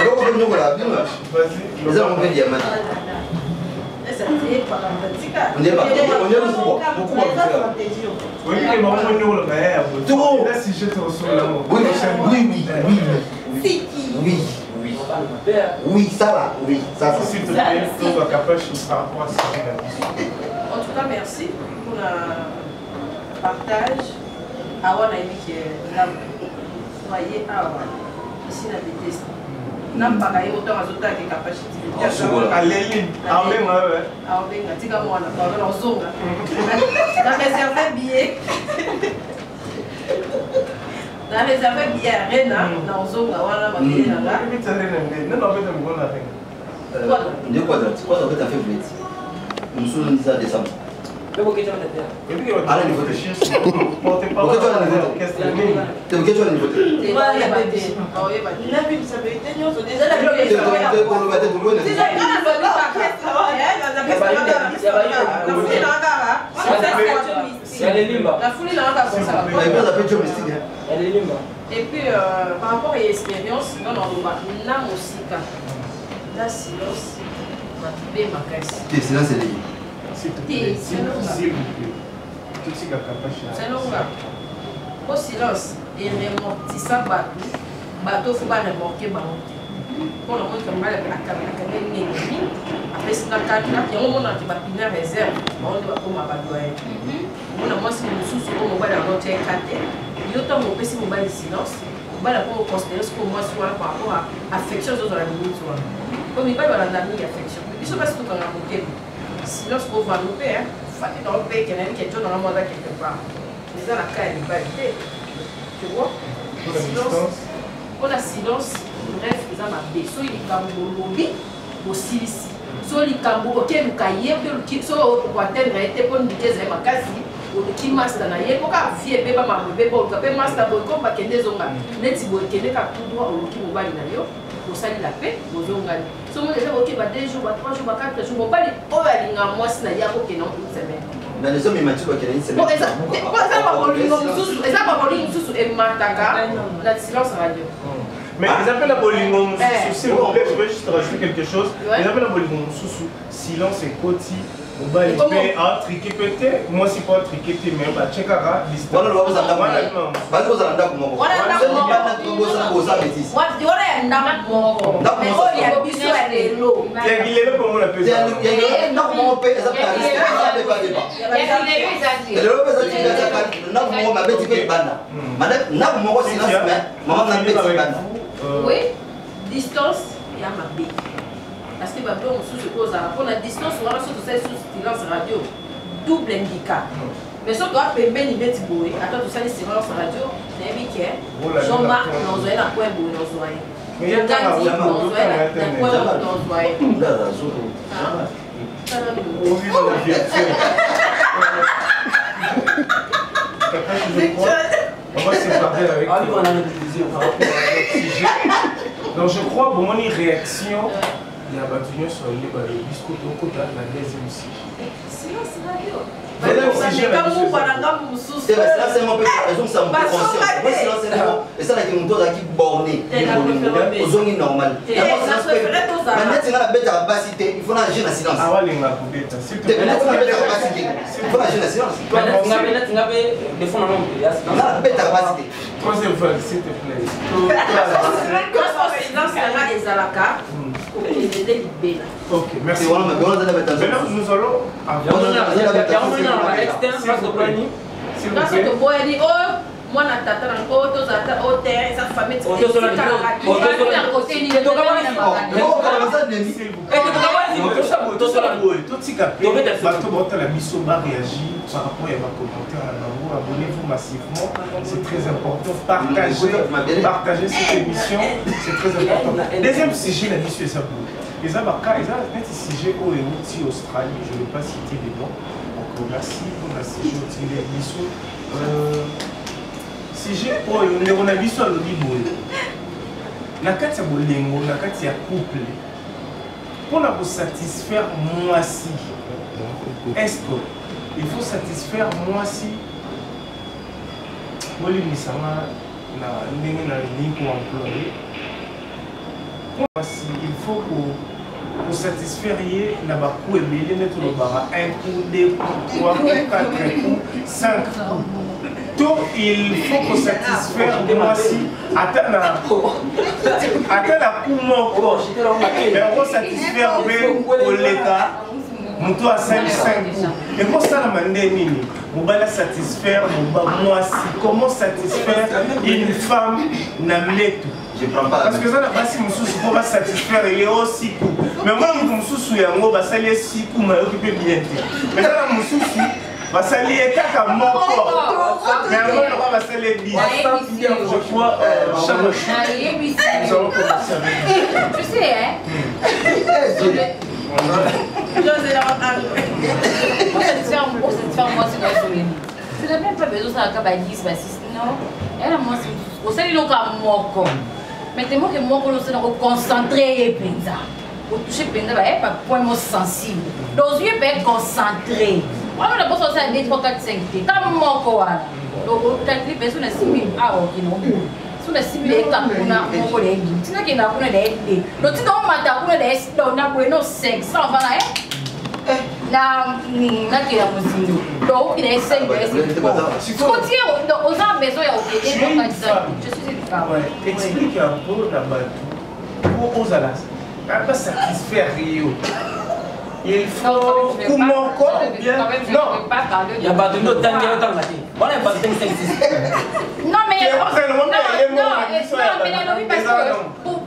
Alors, on va nous voir. Vas-y. Nous allons faire diamant. On est beaucoup. Oui, mais on nous le met. Tout. Là, si je te reçois là, oui, ça là, oui, ça. S'il te plaît, tu sois capable par rapport à ça. En tout cas, merci pour le partage. Awa na qui est soyez Awa. Ici, la déteste. N'a pas qu'à y autant à autant qui est capable de à l'élite, à même, ah, oui, tu as moi, on a zone. Dans les affaires billets. Dans les affaires billets, rien, dans la zone, on a marqué là-bas. De quoi tu as fait bled? Nous sommes à décembre. Allez, il faut réfléchir. Pourquoi tu as le vote? Pourquoi tu as le vote? La foule est là, Et puis, par rapport à l'expérience, non, aussi, là, silence, ma caisse. Silence, c'est lié. C'est long. Au silence, et remontissant bateau, faut pas remorquer pour le monde comme la caméra, après c'est la carte, il y a un moment qui va finir réserve, on va comme à badoyer. On a moins si nous sous-sous, on va la retirer 4 il y a autant de si on va le silence, on va la considérer ce qu'on voit soit par rapport à affection dans la limite. Comme il va dans la limite affection. Mais je ne sais pas si tout en a côté. Silence qu'on va nous faire, il faut que dans le pays qu'il y a quelque chose dans le monde quelque part. Mais dans la cas, il va éviter. Tu vois? Silence. Pour la silence, bref, ils ont ma bé. So il y a un lobby, aussi ici. So il y a un ok, le cahier, so pour atteindre, il y a pour nous dire ma case. Qui master na ye ko ka vie beba ma beba ko pe master bo ko ba kende zonga neti bo kende ka tout droit au ki mobali na yo ko sali la paix bo zonga so mo déjà ok ba 2 jours ba 3 jours ba 4 jours mobali o ba linga mwasi na ya ko kena une semaine dans les hommes immature qui une semaine ça va pas mususu e mataka la silence radio. Mais ils appellent la bolingo mususu, s'il vous plaît, je veux juste rajouter quelque chose. Ils appellent la bolingo mususu, silence et koti. On va y faire un triquet peut-être. Moi, c'est pas un triquet, mais on va checker la liste. On va vous oui, distance, il y a ma bille. Parce que on suppose pour la distance, on va surtout silence radio, double handicap. Mais ce qu'on a fait, ben il met bourré. Attends, tout ça, les silence radio, c'est un week-end. Jean-Marc, on a un point bourré, on a mais il y a un point on va se séparer avec par rapport à notre sujet. Donc je crois pour mon réaction, il y a battu sur les biscuits au côté de la deuxième sujet. Silence radio. C'est mon et ça qui nous donne qui borné aux zones normales. Il faut agir en silence. Troisième fois, s'il te plaît. Ok, merci. Maintenant, nous allons moi, na tata na auto zata hôtel, sa famille. Abonnez-vous massivement, c'est très important. Partagez cette émission, c'est très important. Deuxième sujet, la mission est ça. Les avocats, ils ont un sujet au Éouti, Australie, je ne vais pas citer les noms. Donc merci pour la sujet au l'émission. Sujet au on a vu sur le niveau. La carte de bolingo, la carte de couple. Pour la satisfaire moi si. Est-ce qu'il faut satisfaire moi si? Moi les misama na ndenge na ligne pour employer. Il faut que satisfaire na bakou ebele neto lo bara 1 coup, 2 coups, 3 coups, 4 coups, 5 coups. Tout il faut que satisfaire moi si attends la coup moko mais on satisfaire bien pour l'état mutu asali 5 coups et pour ça la mande nini mobala satisfaire moi si comment satisfaire une femme na mletu. Parce que ça n'a pas si mususu pour satisfaire il est aussi coup mais moi mususu yango basali 6 coups mais occupé bien mais ça la mususu basali ekaka moko mais avant on va basali 10 je crois nous allons commencer avec tu sais hein pour satisfaire moi c'est la souris tu n'as même pas besoin de ça 10 non elle a moi c'est au sein de moko mais t'es moi que moi qu'on se concentrer et penser pour toucher penser là pas point sensible donc je vais concentré. On a besoin de 2, 3, 4, 5. Comme mon quoi. Donc, tu as dit, mais sur les 6 000, ah, ok, non. Sur les 6 000, il y a un peu de guide. Tu n'as qu'un peu de guide. Donc, tu n'as pas de guide, on a besoin de 500 francs. Na qui est la musique. Donc, il est 5 donc, aux gens besoin de je suis une femme. Explique un peu là-bas. Pour aux alas. Pas satisfaire Rio. Il faut comment quoi bien non il y a pas de notre temps on est pas 5 non mais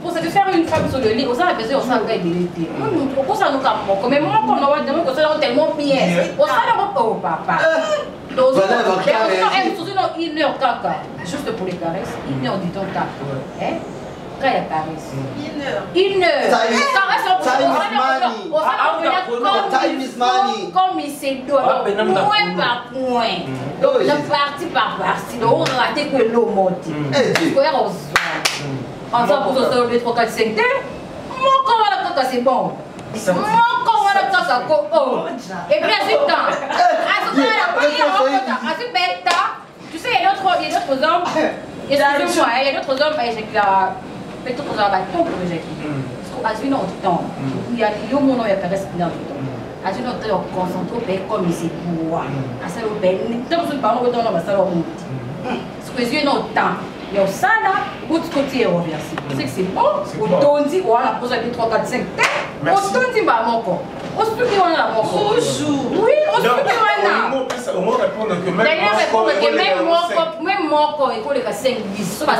pour satisfaire une femme sur le lit on a besoin on s'en gagne d'été on ça nous comme mais moi qu'on va demander que ça tellement bien on ça le papa donc une heure caca juste pour les caresses une heure du temps caca hein quand il y a caresse une heure comme il s'est donné point par point de partie par partie donc on raté que l'eau monte on s'en pour se lever 3, 4, 5 mon corps à la caca c'est bon mon corps à la caca et puis à ce temps à ce bête tu sais il y a d'autres hommes excusez-moi il y a d'autres hommes peut-être qu'on a ton projet parce qu'à une autre temps il y a des moments où il y a pas respect dans le temps à une autre temps on concentre comme il s'est pour à ça le ben tant que parle autant on va ça le parce que j'ai notre temps il y a ça là autre côté reversé c'est que c'est bon on dit voilà pour ça 3 4 5 on dit pas mon corps on se peut qu'on a la mort toujours oui on se peut qu'on a au moins répondre que même mon corps il faut les 5 10 ça va le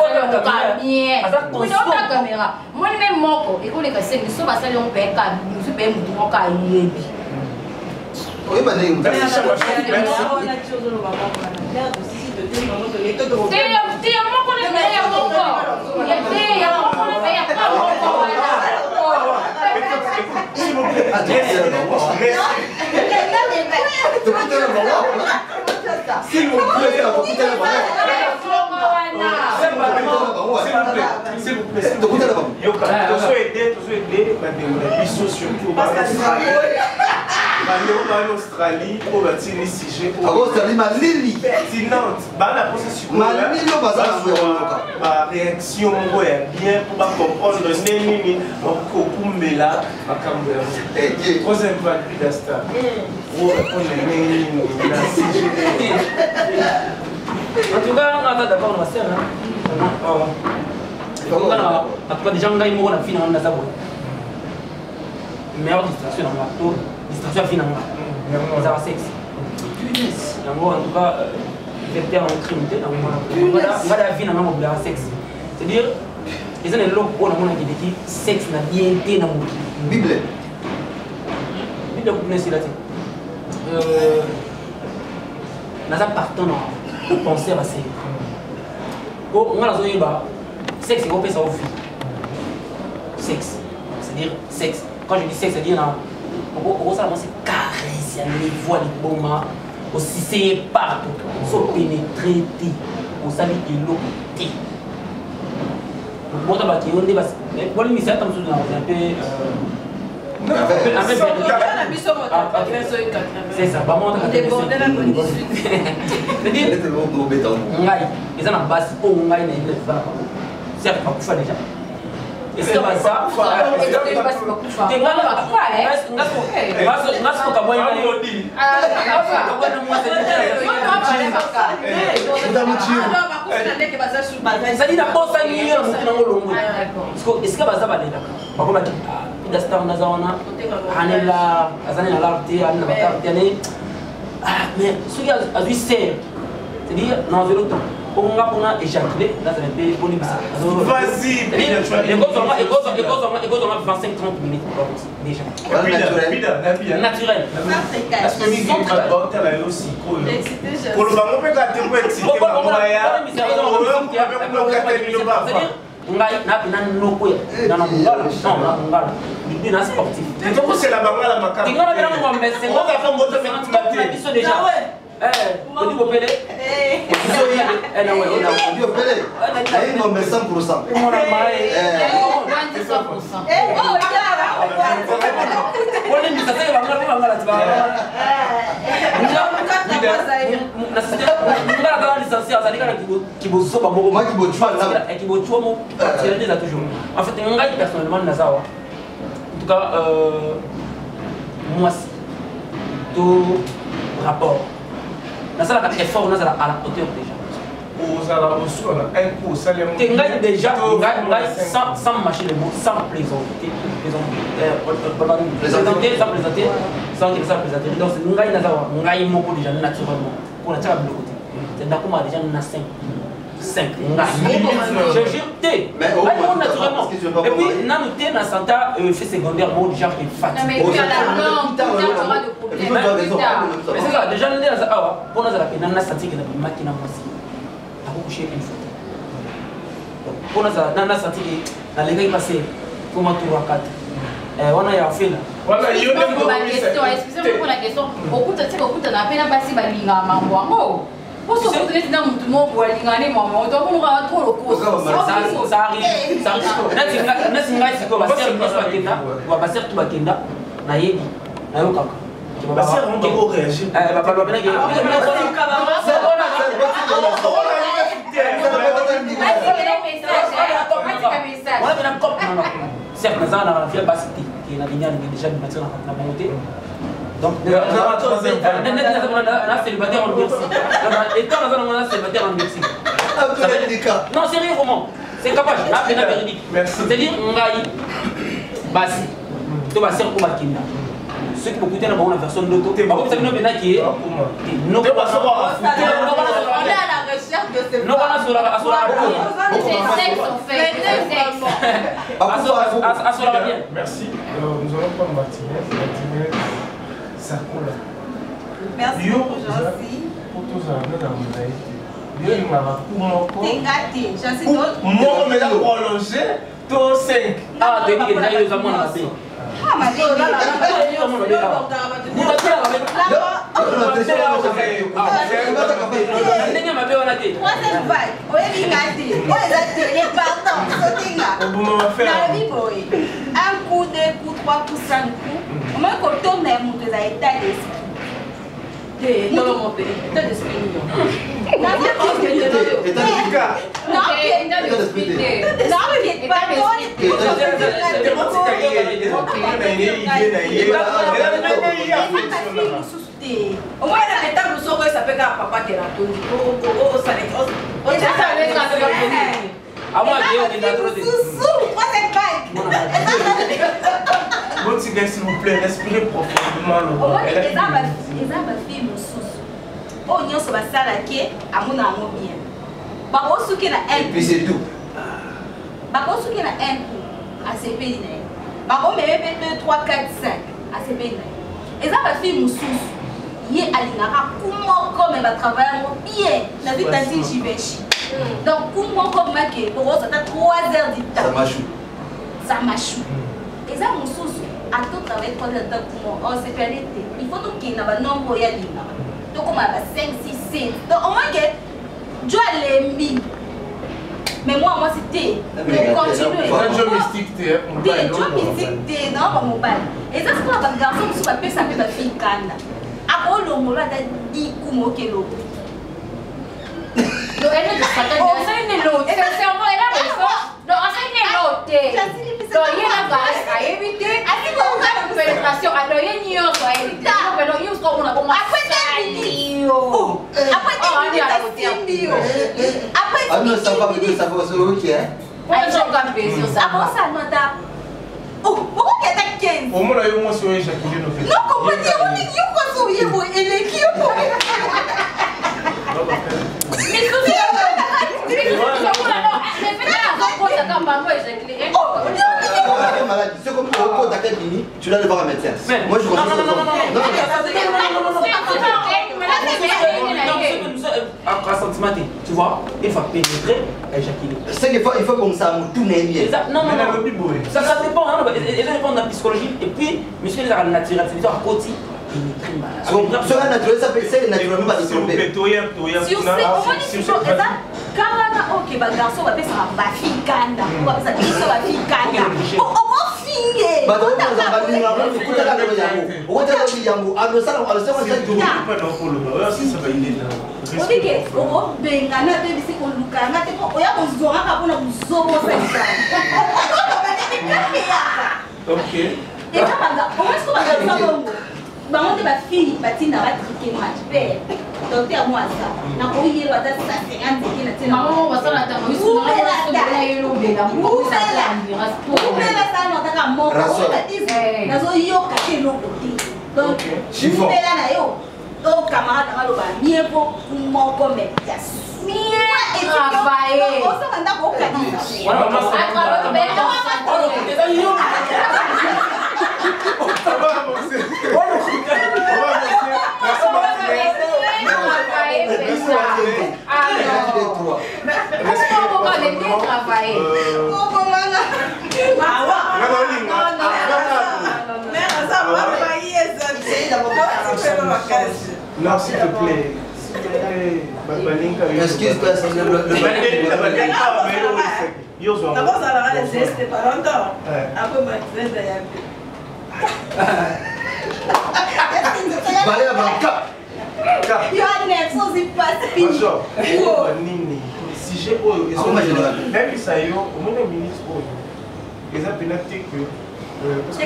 bien oui dans la caméra moi même mon corps il faut les 5 10 ça va ça on peut pas nous se payer mon corps il oui bah s'il vous plaît, Yoka, surtout en Australie, pour les sujets pertinentes. La réaction est bien pour comprendre troisième vague d'Asta. En tout cas, on a d'accord dans la scène. En tout cas, des gens qui ont fini dans la salle. Meilleure distraction dans l'acteur, distraction finalement. Ils ont sexe. En tout cas, vecteur en crime, on va la vie dans le sexe. C'est-à-dire, les gens qui ont dit sexe n'a bien été dans le Bible. Bible, vous connaissez là. Nous avons partenaire pour penser à ça. On a dit sexe, on peut ça au fil. Sexe, c'est-à-dire sexe. Quand je dis sexe, c'est-à-dire c'est caresser, les voix, les moments, aussi c'est partout, se pénétrer, on s'allie de l'autre. Bon, on débat. Pour les messieurs, c'est ça, pas moi. Ils ont un bas pour un gars, c'est pas pour faire déjà. Est-ce que ça on va éjaculer dans un pays pour vas-y, les gosses ont 25-30 minutes déjà. Naturel. Parce que les gens qui aussi on dit opéré. En fait, personnellement, en tout cas, moi, tout rapport. Dans ça, effort, on a à la hauteur déjà. Déjà, sans mâcher les mots, sans plaisanter, sans plaisanter. Donc, c'est déjà naturellement. Pour la table de côté. C'est d'accord, déjà, on a 5. Je jure, naturellement. Et puis, nous avons un centre fait secondaire, déjà qui est fatigué. Non, mais puis à la langue, tu auras de problèmes. Mais c'est ça, déjà, nous avons pour nous, on a senti que nous avons une machine. Coucher une fois. Pour nous, on a senti que dans les gars, ils passaient comme un tour à 4. On a fait là. Voilà, excusez-moi pour la question. Beaucoup de temps, on a peine à passer par l'ingénieur. Pour se retrouver dans le monde pour aller gagner, on doit avoir trop le cours. Ça arrive. Ça arrive. On va faire tout le Kenda. Certes, nous avons la capacité qui est déjà de mettre la montée. Donc, nous avons célibataire en Bercy. Étant nous avons célibataire en Bercy. Non, c'est rien vraiment. C'est capable. C'est-à-dire, on va y passer. Tu vas faire pour Kinda. Ceux qui m'écoutent, nous avons la version de l'auto. Par contre, c'est une opinion qui est. Nous allons à la recherche de ces femmes. Merci. Nous allons prendre Martinez. Ça coule. Merci beaucoup, Jancy. Pour tous les amis, il m'a dit gâté. Jancy, d'autres. Moi, on m'a prolongé. Toi, 5. Ah, tu dis que tu as eu les amours dans la vie. Ah, ma vie. Troisième vague. Oui, gâté. Oui, gâté. Les partants. Un coup, 2 coups, 3 coups, 5 coups. Moi, quand on tourne, on a état d'esprit. État d'esprit. Au moins, la table ça peut faire papa qui l'a tout dit. Ah, moi, j'ai s'il vous plaît, respirez profondément. Les arbres filles me sous. Oh, nous sommes à Salake, à mon amour bien. Par contre, qui a un. Et puis c'est tout. Par contre, qui a un coup à ces pays. Par contre, mais 2, 3, 4, 5 à ces pays. Les arbres filles me sous. Il y a comment comme elle va travailler bien. La vie t'a dit j'y vais. Donc, comment comme mec, pour ça t'as 3 heures du temps. Ça m'achou. Et ça, mon sous, à tout travail 3 heures de temps pour moi. Oh, c'est pas l'été. Il faut tout qu'il y ait un nombre de temps. Donc, on a 5, 6, 7. Donc, au moins que Dieu l'a mis. Mais moi c'était. Pour continuer. Dieu mystique, t'es. Dieu mystique, t'es. Non, pas mon bail. Et ça, c'est quoi, un garçon qui s'appelle ça, ma fille Kanda. Après, le mot là, t'as dit comment qu'elle est. Non, elle est l'autre. Elle est sûrement là, mais ça. Non, c'est une autre. Donc, il y a la base à éviter. Alors, il y a une pénétration. Alors, il y a une autre à éviter. Alors, il y a une autre à éviter. Après, ça va, c'est ok. Après ça, oh, pourquoi tu as 15? Au moins, il y a un monsieur éjaculé nos fesses. Non, comment dire, on est qui ou quoi, ça, il est qui ou quoi? Mais c'est comme quand tu as fini, tu dois aller voir un médecin. Moi je tu vois, il faut pénétrer, éjaculer. C'est qu'il faut comme ça, tout n'est bien. Non, ça dépend, ça dépend de la psychologie. Et puis, monsieur, les arts naturels, c'est à côté. Sur un naturel, ça peut être naturellement pas développé. Si on sait, ok, bah garçon, on va faire ça, ma fille Kanda. On va faire ça, ma fille Kanda. On va finir. bango te bafille batinda batrike match mpe docteur mwasa nakoyeba ata sa 50 ndenge na tina maman basala tango umela sana otaka moko nazoyoka te eloko te donc umela na yo o camarade ngaloba mie po moko me ya osaka ndako okanisa Non, s'il te plaît. Excuse-toi, c'est le d'abord, ça va rester pas longtemps. Après, ma trésor, si j'ai même ça y est, au moins un ministre, les appelatés que parce que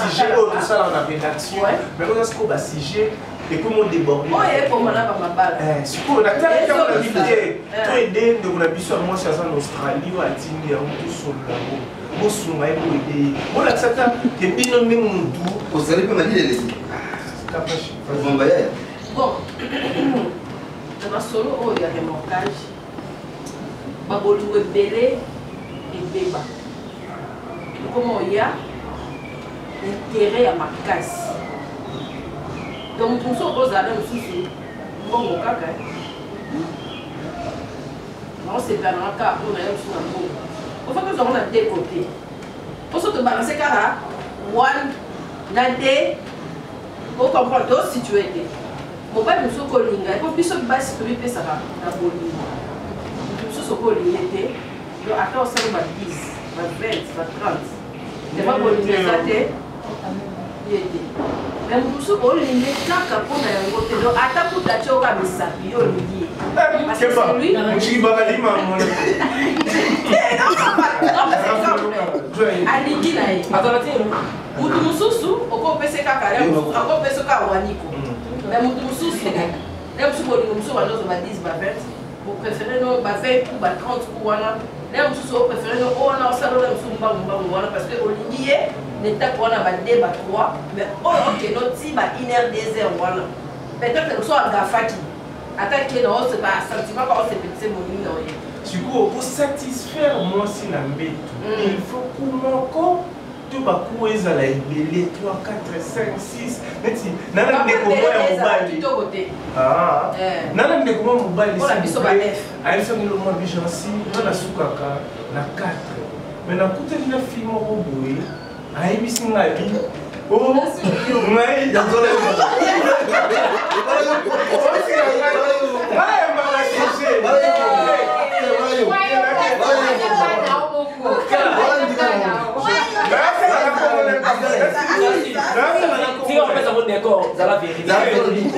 si j'ai tout ça dans la rédaction, mais on a ce qu'on va si j'ai et comment déborder. Oh, et pour moi là, ma balle. Si on a tellement de difficultés, tout aider de mon habitude moi c'est en Australie ou à Tini, on tout sur la route. Bon, sur moi, pour aider. Bon, là, ça t'a été bien nommé mon doux. Vous savez pas mal les bon, dans ma solo, il y a des montages. Babolou est belé et béba. Comment il y a intérêt à ma casse. Donc, nous sommes aux allées aussi. Bon, mon caca. Non, c'est pas un cas pour aller sur un bon. Il faut que nous avons deux côtés. Pour se balancer car one, nade, pour comprendre deux situations. Mon père nous sommes collés. Il faut plus se baser sur le ça va. La bolie. Nous sommes collés. Donc attends, ça va 10, va 20, va 30. C'est pas pour les athées. Mais nous sommes collés. Tant qu'à pour la côté. Donc attends pour ta choka mais ça bio lui. Parce que c'est lui. Mutu mususu okopese kakale akopese ka waniko mais mutu mususu leo msuko ni msuko ndio ba 10 ba 20 vous préférez no ba 20 ou ba 30 pour wana leo msuko vous préférez no ona osalo le msuko mbangu wana parce que olingiye l'état wana ba 2 ba 3 mais OK no ti ba 1 heure 2 heures wana peut-être que soit gafaki attaquer dans ce pas sentiment pas c'est petit monime non. Du coup pour satisfaire moi si na mbeto il faut qu'on tu vas courir à la belé 3 4 5 6 merci nana ndeko moya mobali ah nana ndeko moya mobali on a biso ba 9 ayi so ngilo mo bijansi na sukaka na 4 mais na kuteli na film roboé ayi bisinga bi oh ngai ya zole Si on fait ça mon décor, ça la vérité. La vérité.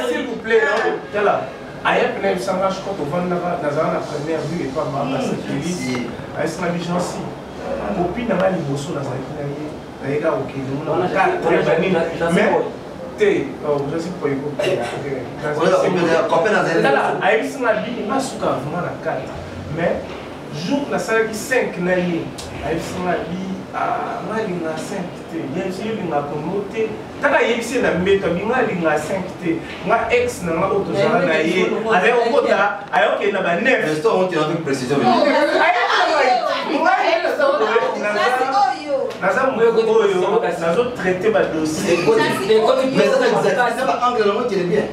S'il vous plaît, là. Ailleurs, je suis en train de la première vue et pas ma sécurité. Ailleurs, c'est ma vigency. Copine n'a pas les bossons dans la vie. D'ailleurs, ok, nous on a 4 mais je sais pas mais jour la salle qui 5 nani ay sanga bi ngali na 5 te yensi linga promote taka yebisi na mbeto bi ngali na 5 te nga ex na nga auto jara na ye ale okota ayoke na ba 9 resto on tient avec précision naza oyo nazo traiter ba dossier mais ça c'est pas angle normalement qui est bien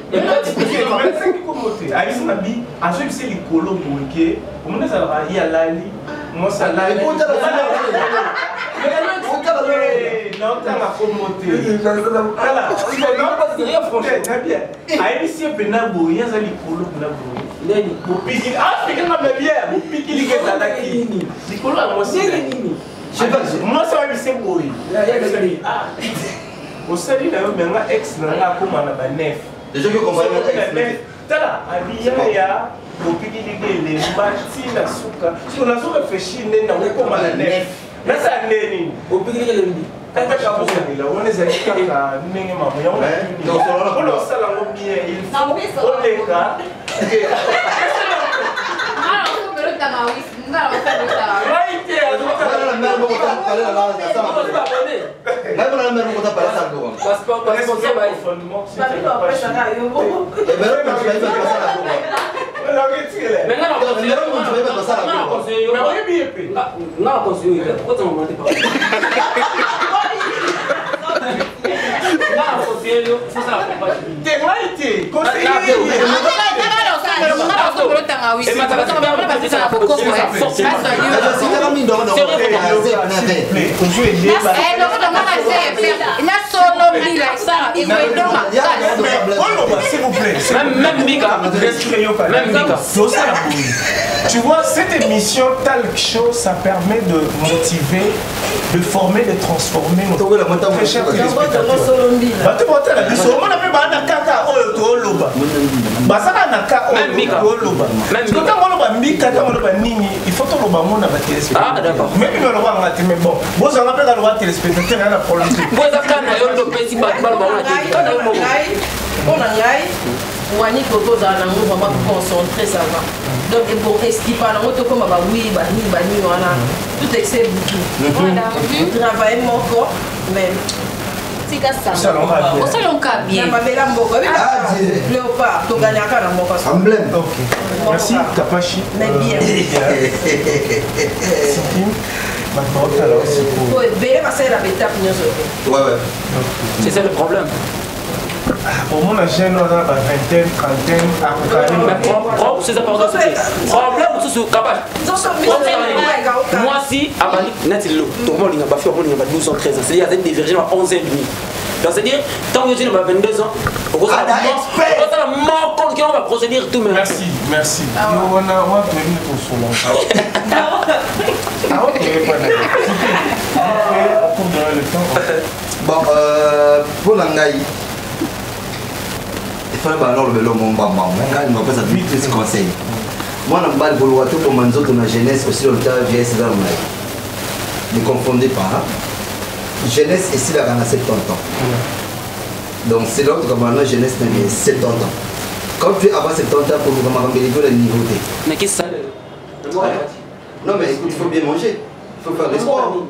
ayisi na bi azo bisi likolo boke omona ezalaka ye alali mwasi alali Non, t'as la communauté. Voilà. Non, parce que rien, franchement. Très bien. Aïe, si un peu n'abou, il y a un licolo pour l'abou. Vous piquez. Ah, piquez ma bière. Vous piquez les gars là qui. Licolo, moi aussi. Je sais pas. Moi, ça va me c'est beau. Ah. Au salut, là, maintenant, ex, là, comme on a pas neuf. Déjà que comprendre ex. Tala, Abiyaya, vous piquez les mati, la souka. Si on a tout réfléchi, on a comme la neuf. Mais ça, n'est pas. Vous piquez les midi. On est allé à Nengue Mamoya. On a ça la bien. Il faut les cas. Tu vois, cette émission Talk Show, ça permet de motiver, de former, de transformer notre très chers téléspectateurs. Il faut que le ah d'accord. Même le roi mais bon, vous en rappelez le roi téléspectateur, il y a un problème. Wani Koko dans la mouvement vraiment concentré ça va. Donc pour expliquer par la moto comme bah oui bah ni voilà tout excès beaucoup. Travailler mon corps mais c'est ça. Ça l'on cap bien. Ma belle mboko. Léopard, to gagner à la mboko. Emblème. OK. Merci Kapachi. Mais bien. Alors c'est pour. Belle passer la étape nous. Ouais. C'est ça le problème. Au moins, la jeune, on a une vingtaine, trentaine, à c'est ça, pardon. Problème, c'est capable. Moi, si, à Mali, tout le monde n'a pas fait 12 ans, 13 ans. C'est-à-dire, il y a des virgins à 11 ans et demi. C'est-à-dire, tant que tu n'as pas 22 ans, on va procéder tout même. Merci. On a prévu pour son bon, pour l'angaï, il faut alors le vélo, mon maman. Il m'a pas ça plus conseil. Moi, je ne vouloir tout pour manzo de la jeunesse aussi longtemps vieillesse dans le monde. Ne confondez pas. Jeunesse ici, là, on a 70 ans. Donc, c'est l'autre comme la jeunesse, mais 70 ans. Quand tu as 70 ans pour nous ramener le niveau T. Mais qu'est-ce que ça? Non, mais écoute, il faut bien manger. Il faut faire des sports.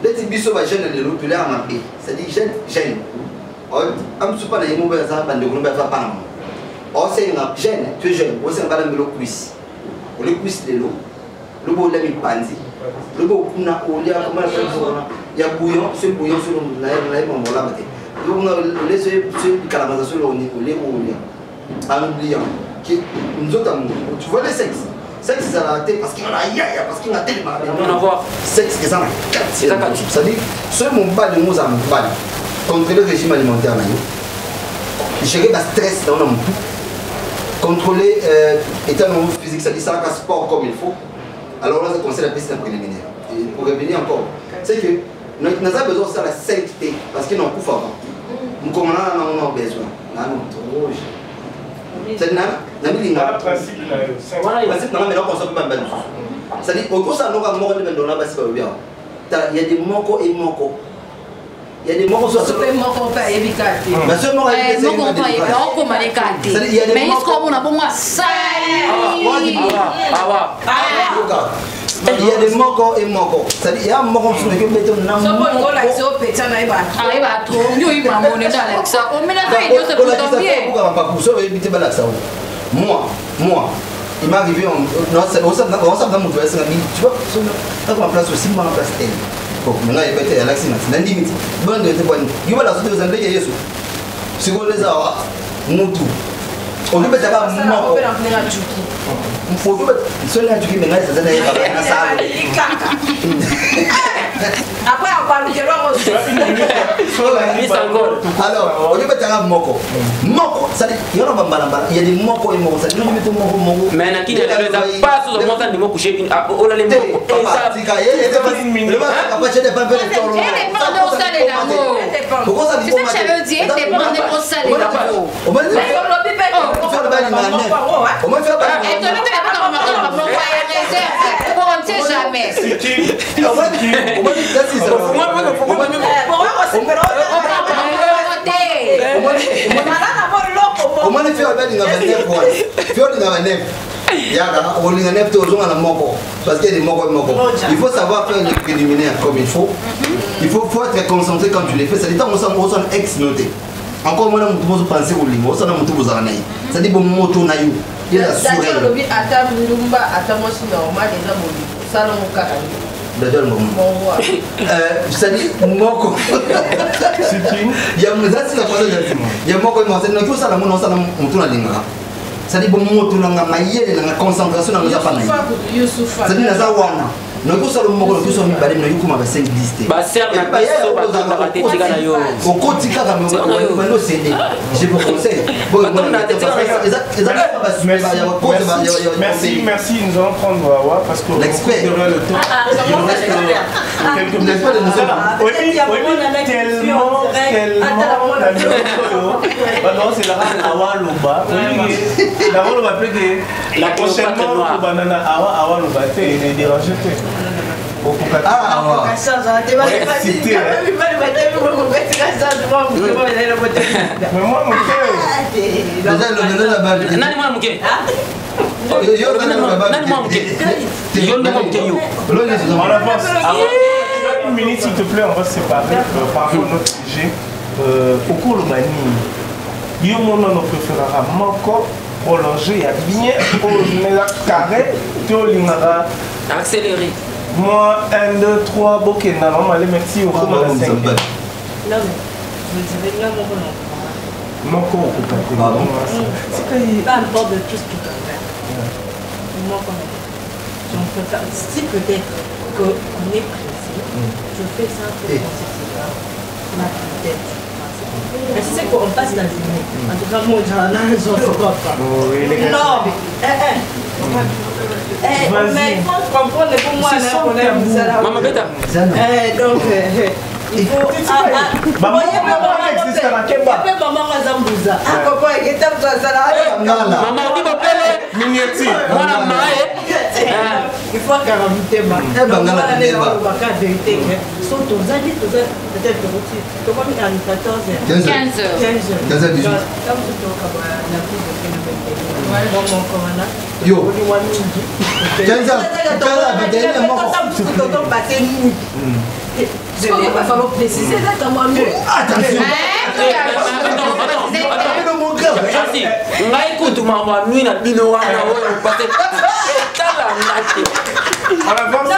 Les petits bisous, les jeunes, les populaires, c'est-à-dire jeune. Je ne suis pas dans les mauvais arbres de Goumbé. C'est un jeune, tu es jeune, tu es un balade de l'eau cuisse. Le cuisse de l'eau, le beau lait panzi. Le beau kuna olia, comment il y a bouillon, ce bouillon sur le naïf, on va la mettre. Les yeux de calamaza sur le niveau, les olia. En oubliant que nous autres, tu vois les sexes. Sexe, c'est la tête parce qu'il y a yaya, parce qu'il y a tellement. On va voir. Sexe, c'est ça. C'est-à-dire, ce mon bas de nous à mon bas. Contrôler le régime alimentaire, gérer le stress dans le monde. Contrôler l'état physique, c'est-à-dire ça, le sport comme il faut. Alors là, je conseille la piste préliminaire. Et pour revenir encore, c'est que nous avons besoin de la sainteté parce qu'il n'en couvre pas. Nous avons besoin. Nous avons trop. C'est un principe. C'est-à-dire, au cours de ça, nous avons il y a des mocos et mocos. Il y a des mocos qui sont il y a des mocos et mocos. C'est-à-dire, il y a un moco qui est moi, il m'est arrivé, on s'est dans mon toit, tu vois, on a place aussi, on a place elle. Bon, maintenant, il va être à l'accident, c'est une limite. Bon, il va la sauter aux Anglais, il y a Yesu. Si vous les avez, nous tout. On peut être là, Après, on parle de l'or aussi. Alors, au lieu de faire un moko, ça dit, il y a des moko et moko, ça dit, mais il y a pas sous le montant de moko couché une oh là les moko. Il faut savoir faire les préliminaires comme il faut. Il faut être concentré quand tu les fais. Ça dit, on s'en ex-noté. Encore moins, on peut penser au limon, ça n'a pas tout. Ça dit, bon, moto naïu. Il a assuré. D'ailleurs, ça dit, moko. Il y a ça dit bon moto na mayele na concentration na ngapana ça dit na zawana na ko sala moko ko so mi bale na yukuma ba 5 liste ba ser na biso ba ka tika na yo o ko tika ka me no cédé je vous conseille bon merci nous allons prendre Wawa parce que l'expert le temps quelques minutes tellement c'est la Awa Loba la prochainement banana Awa Loba il est dérangé une minute s'il te plaît, on va se séparer par rapport à notre sujet. Au cours de Mani, il y a un moment où on préférera encore prolonger, il y a bien au carré, tu as accéléré. Moi, 1, 2, 3, bokeh, non, allez, merci au cours de la 5. Non, mais je dirais non, mon corps, peu importe de tout ce qu'il peut faire. Moi, je préfère, si peut-être qu'on est précis, je fais ça pour ma tête. Mais si c'est qu'on passe la journée, en tout cas, moi, j'en ai raison, c'est pas ça. Non, mais il faut comprendre pour moi, Maman Beta. Donc, il faut. Il faut caramité ma. Il va falloir préciser ça moi mieux. Attention. Écoute maman, nuit na bino wana oyo parce que tala ngati. On avance.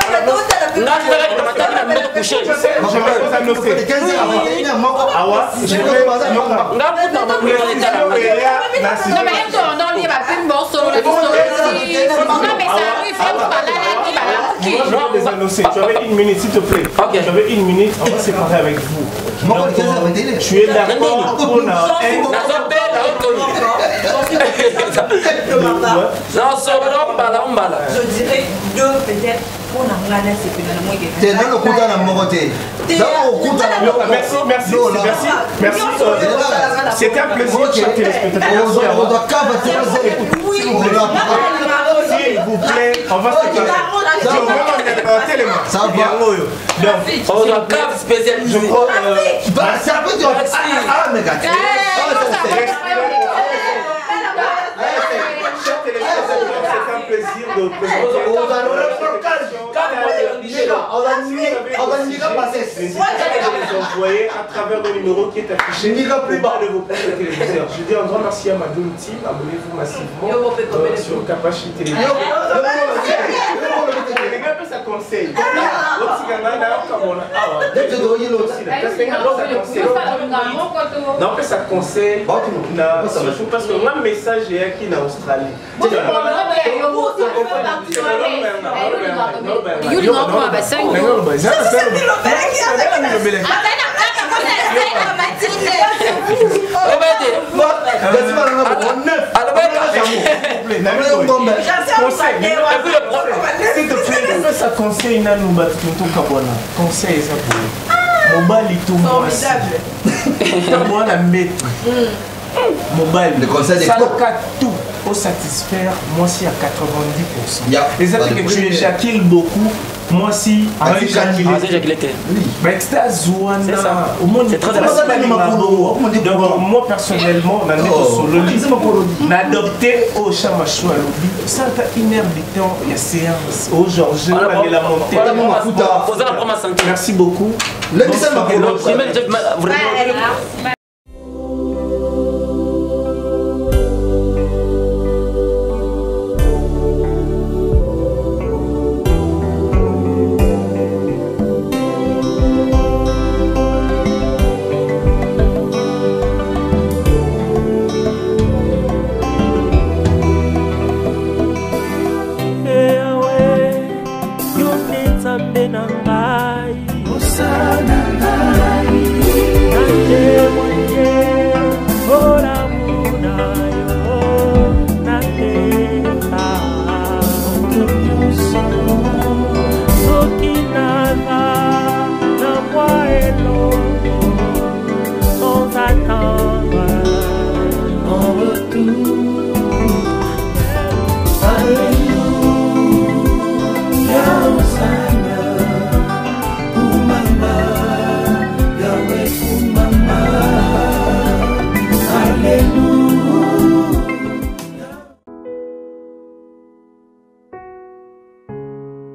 Tu avais une minute, s'il te plaît. Tu avais une minute, on va se séparer avec vous. Tu es d'accord pour je dirais deux peut-être pour la merci. C'était un plaisir, chers téléspectateurs. S'il vous plaît, on va se séparer. Ça va. Donc, je crois c'est un plaisir de présenter envoyer à travers le numéro qui est affiché au bas de vos postes de téléviseurs. Je dis un grand merci à ma Doom Team, abonnez-vous massivement sur Kapashi Télévision. Les gars, ça conseille. Non, mais ça conseille. Parce que moi, message est qui en Australie. Ça conseille conseil mobile tout mobile le conseil ça tout pour satisfaire moi si à 90%. Et ça fait que tu éjacules beaucoup. Moi si au monde c'est très intéressant. Moi personnellement on a adopté au Chamachoua lobby ça a une heure de temps il y a séance au Georges la montée. Merci beaucoup.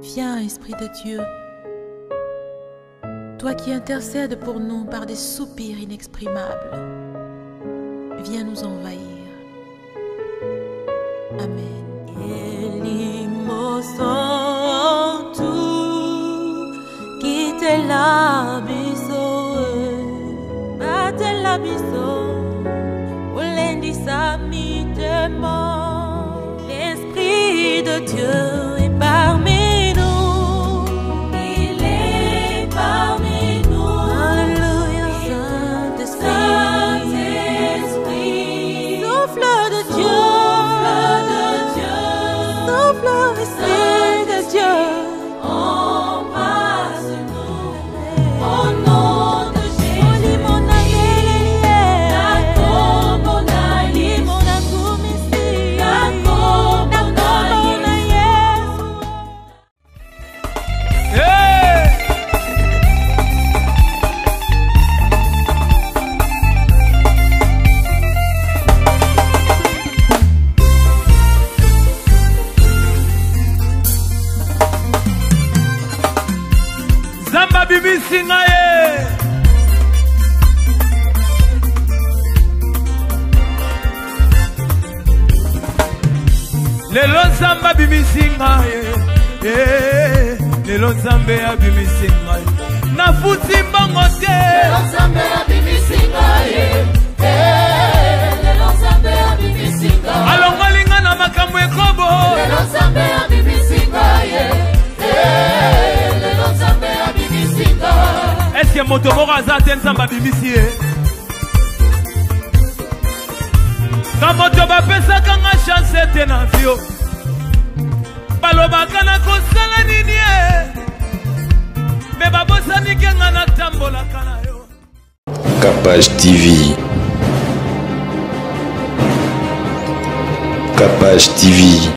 Viens, Esprit de Dieu, toi qui intercèdes pour nous par des soupirs inexprimables, viens nous envahir. Amen. L'Esprit de Dieu est parmi nous. Il est parmi nous. Alléluia, Saint-Esprit. Souffle de Dieu. Souffle, Esprit de Dieu. Embrasse-nous. Au nom de Jésus. Lelo Zamba bimisinga Lelo Zambe abimisinga Na futi mbongo te Lelo Zambe abimisinga Lelo Zambe abimisinga Alongo linga na makambo ekobo Lelo Zambe abimisinga Lelo Zambe abimisinga Est-ce que moto moko azate Nzamba bimisi Quand moto bapesaka nga chance te na vio balobaka na kosala nini me babosani ke nga natambolaka na yo. Capage TV. Capage TV.